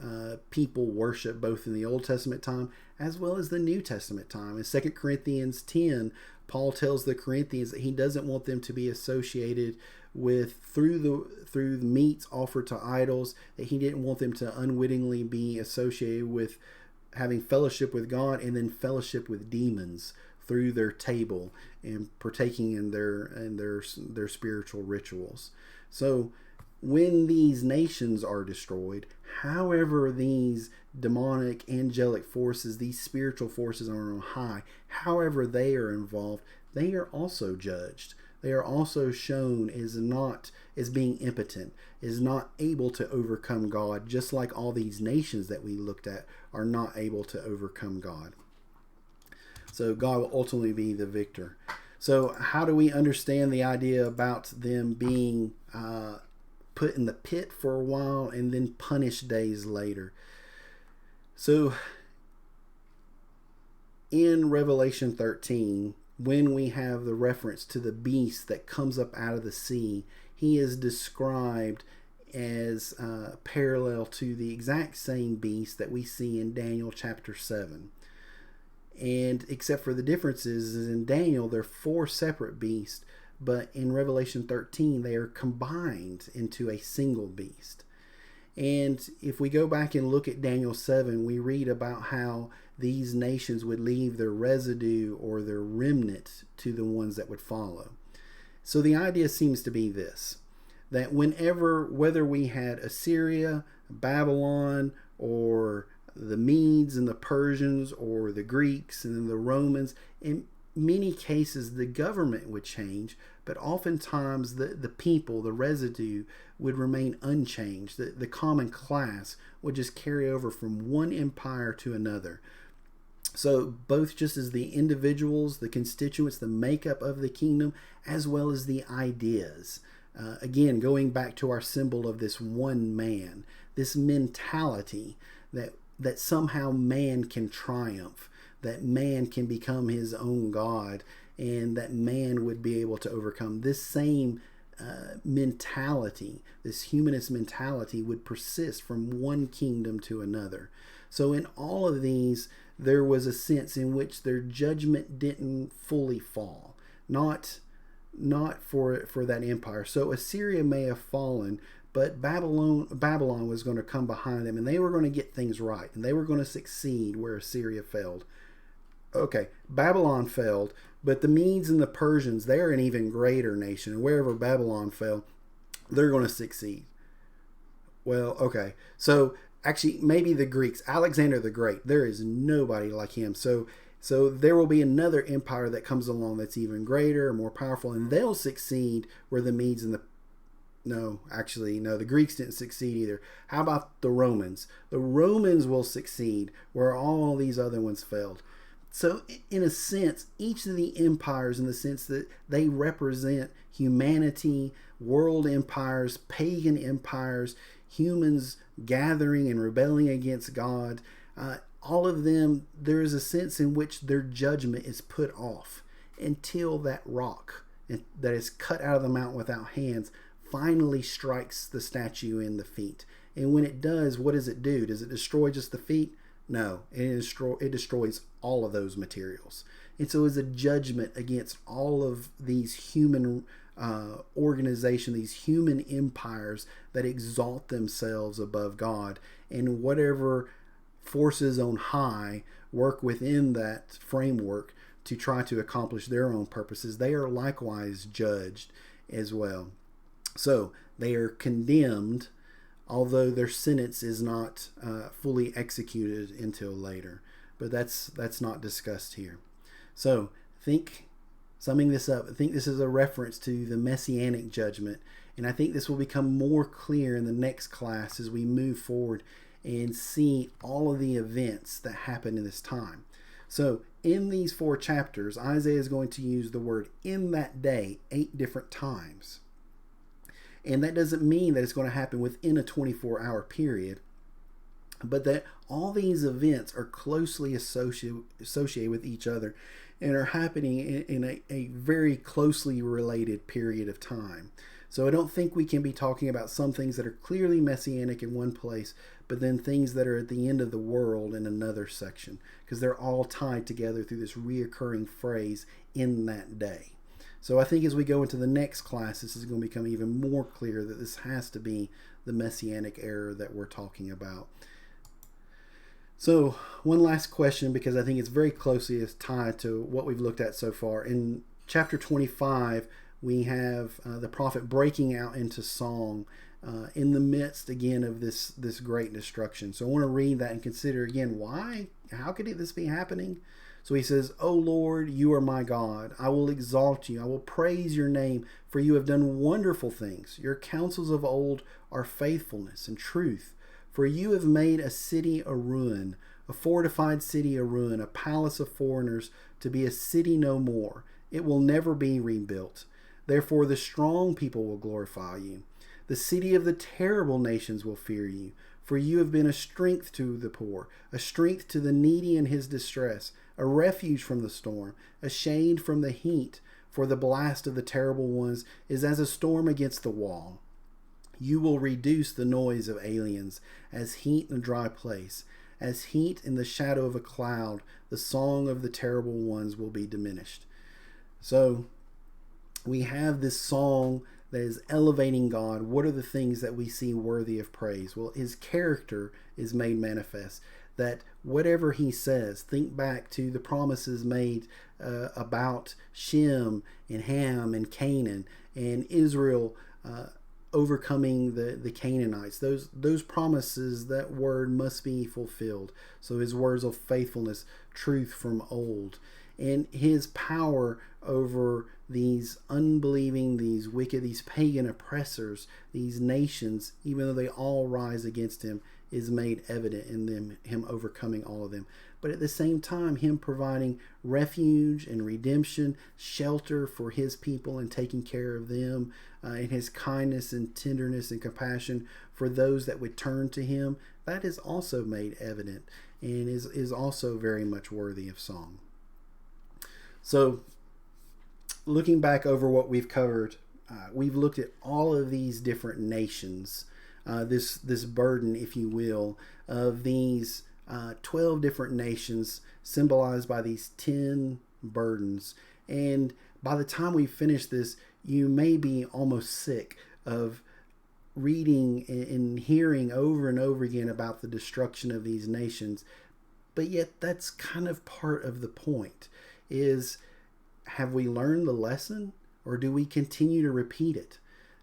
Speaker 1: people worship both in the Old Testament time as well as the New Testament time. In 2 Corinthians 10, Paul tells the Corinthians that he doesn't want them to be associated with through the meats offered to idols, that he didn't want them to unwittingly be associated with having fellowship with God and then fellowship with demons through their table and partaking in their spiritual rituals. So when these nations are destroyed, however these demonic, angelic forces, these spiritual forces are on high, however they are involved, they are also judged. They are also shown as being impotent, is not able to overcome God, just like all these nations that we looked at are not able to overcome God. So God will ultimately be the victor. So how do we understand the idea about them being put in the pit for a while and then punished days later? So in Revelation 13, when we have the reference to the beast that comes up out of the sea, he is described as parallel to the exact same beast that we see in Daniel chapter 7. And except for the differences, is in Daniel, there are 4 separate beasts, but in Revelation 13, they are combined into a single beast. And if we go back and look at Daniel 7, we read about how these nations would leave their residue or their remnant to the ones that would follow. So the idea seems to be this, that whether we had Assyria, Babylon, or the Medes and the Persians, or the Greeks and then the Romans, in many cases the government would change, but oftentimes the people, the residue, would remain unchanged. The common class would just carry over from one empire to another. So both just as the individuals, the constituents, the makeup of the kingdom, as well as the ideas. Again, going back to our symbol of this one man, this mentality that somehow man can triumph, that man can become his own God, and that man would be able to overcome. This same mentality, this humanist mentality, would persist from one kingdom to another. So in all of these, there was a sense in which their judgment didn't fully fall. Not for that empire. So Assyria may have fallen, but Babylon was going to come behind them, and they were going to get things right, and they were going to succeed where Assyria failed. Okay, Babylon failed, but the Medes and the Persians, they're an even greater nation, and wherever Babylon fell, they're going to succeed. Well, okay, so actually, maybe the Greeks, Alexander the Great, there is nobody like him. So there will be another empire that comes along that's even greater and more powerful, and they'll succeed where the Medes and the the Greeks didn't succeed either. How about the Romans? The Romans will succeed where all these other ones failed. So in a sense, each of the empires, in the sense that they represent humanity, world empires, pagan empires, humans gathering and rebelling against God, all of them, there is a sense in which their judgment is put off until that rock that is cut out of the mountain without hands finally strikes the statue in the feet. And when it does, what does it do? Does it destroy just the feet? No, it destroys all of those materials. And so it's a judgment against all of these human organizations, these human empires that exalt themselves above God, and whatever forces on high work within that framework to try to accomplish their own purposes. They are likewise judged as well. So they are condemned, although their sentence is not fully executed until later. But that's not discussed here. So summing this up, I think this is a reference to the Messianic judgment, and I think this will become more clear in the next class as we move forward and see all of the events that happen in this time. So in these 4 chapters, Isaiah is going to use the word "in that day" 8 different times. And that doesn't mean that it's going to happen within a 24-hour period, but that all these events are closely associated with each other and are happening in a very closely related period of time. So I don't think we can be talking about some things that are clearly messianic in one place, but then things that are at the end of the world in another section, because they're all tied together through this reoccurring phrase, "in that day." So I think as we go into the next class, this is going to become even more clear that this has to be the Messianic era that we're talking about. So one last question, because I think it's very closely tied to what we've looked at so far. In chapter 25, we have the prophet breaking out into song in the midst, again, of this great destruction. So I want to read that and consider again, why? How could this be happening? So he says, "O Lord, you are my God. I will exalt you. I will praise your name, for you have done wonderful things. Your counsels of old are faithfulness and truth. For you have made a city a ruin, a fortified city a ruin, a palace of foreigners to be a city no more. It will never be rebuilt. Therefore the strong people will glorify you. The city of the terrible nations will fear you. For you have been a strength to the poor, a strength to the needy in his distress, a refuge from the storm, a shade from the heat. For the blast of the terrible ones is as a storm against the wall. You will reduce the noise of aliens as heat in a dry place. As heat in the shadow of a cloud, the song of the terrible ones will be diminished." So we have this song that is elevating God. What are the things that we see worthy of praise? Well, his character is made manifest. That whatever he says, think back to the promises made about Shem and Ham and Canaan and Israel overcoming the Canaanites. Those promises, that word must be fulfilled. So his words of faithfulness, truth from old, and his power over these unbelieving, these wicked, these pagan oppressors, these nations, even though they all rise against him, is made evident in him overcoming all of them. but at the same time, him providing refuge and redemption, shelter for his people and taking care of them, and his kindness and tenderness and compassion for those that would turn to him, that is also made evident and is also very much worthy of song. So, looking back over what we've covered, we've looked at all of these different nations, this burden, if you will, of these 12 different nations symbolized by these 10 burdens. And by the time we finish this, you may be almost sick of reading and hearing over and over again about the destruction of these nations. But yet that's kind of part of the point, is have we learned the lesson, or do we continue to repeat it?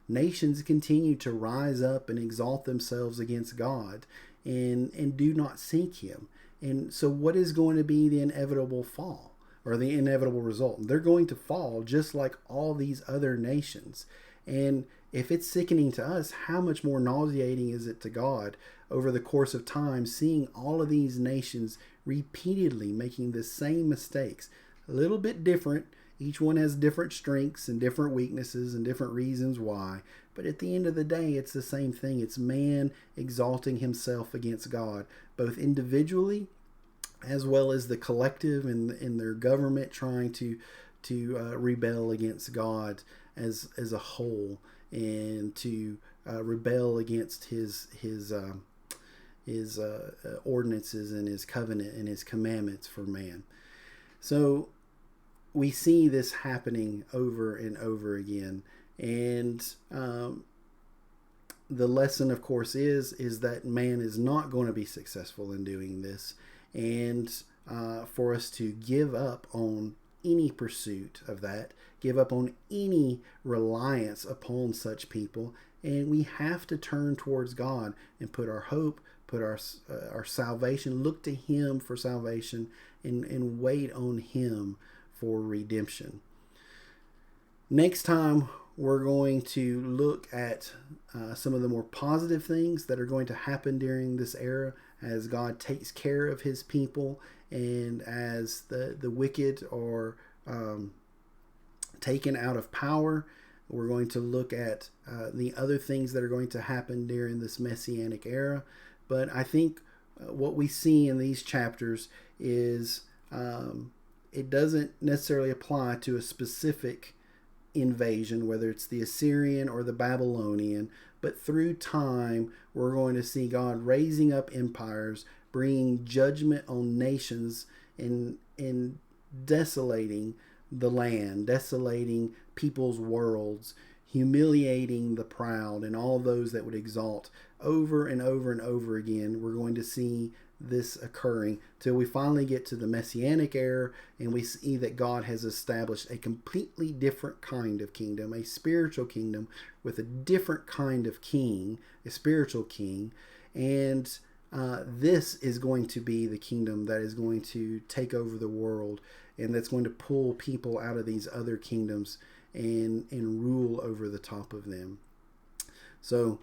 Speaker 1: Nations continue to rise up and exalt themselves against God and do not seek him. And so what is going to be the inevitable fall, or the inevitable result? They're going to fall just like all these other nations. And if it's sickening to us, how much more nauseating is it to God over the course of time, seeing all of these nations repeatedly making the same mistakes, a little bit different. Each one has different strengths and different weaknesses and different reasons why. But at the end of the day, it's the same thing. It's man exalting himself against God, both individually as well as the collective and their government trying to rebel against God as a whole, and to rebel against his ordinances and his covenant and his commandments for man. So we see this happening over and over again. And the lesson, of course, is that man is not going to be successful in doing this. And for us to give up on any pursuit of that, give up on any reliance upon such people. And we have to turn towards God and put our hope, put our salvation, look to him for salvation, and wait on him for redemption. Next time, we're going to look at some of the more positive things that are going to happen during this era as God takes care of his people, and as the wicked are taken out of power. We're going to look at the other things that are going to happen during this Messianic era. But I think what we see in these chapters is it doesn't necessarily apply to a specific invasion, whether it's the Assyrian or the Babylonian, but through time we're going to see God raising up empires, bringing judgment on nations, and desolating the land, desolating people's worlds, humiliating the proud and all those that would exalt. Over and over and over again, we're going to see this occurring till we finally get to the Messianic era, and we see that God has established a completely different kind of kingdom, a spiritual kingdom with a different kind of king, a spiritual king. And this is going to be the kingdom that is going to take over the world, and that's going to pull people out of these other kingdoms and rule over the top of them. So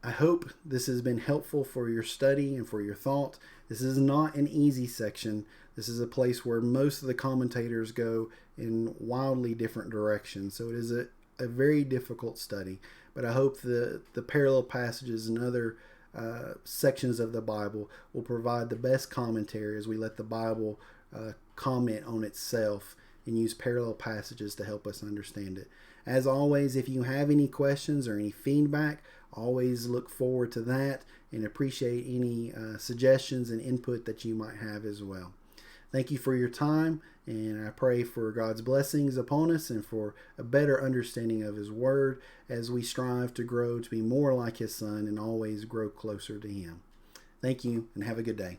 Speaker 1: I hope this has been helpful for your study and for your thought. This is not an easy section. This is a place where most of the commentators go in wildly different directions. So it is a very difficult study. But I hope the parallel passages and other sections of the Bible will provide the best commentary as we let the Bible comment on itself and use parallel passages to help us understand it. As always, if you have any questions or any feedback, always look forward to that and appreciate any suggestions and input that you might have as well. Thank you for your time, and I pray for God's blessings upon us and for a better understanding of his word as we strive to grow to be more like his son and always grow closer to him. Thank you, and have a good day.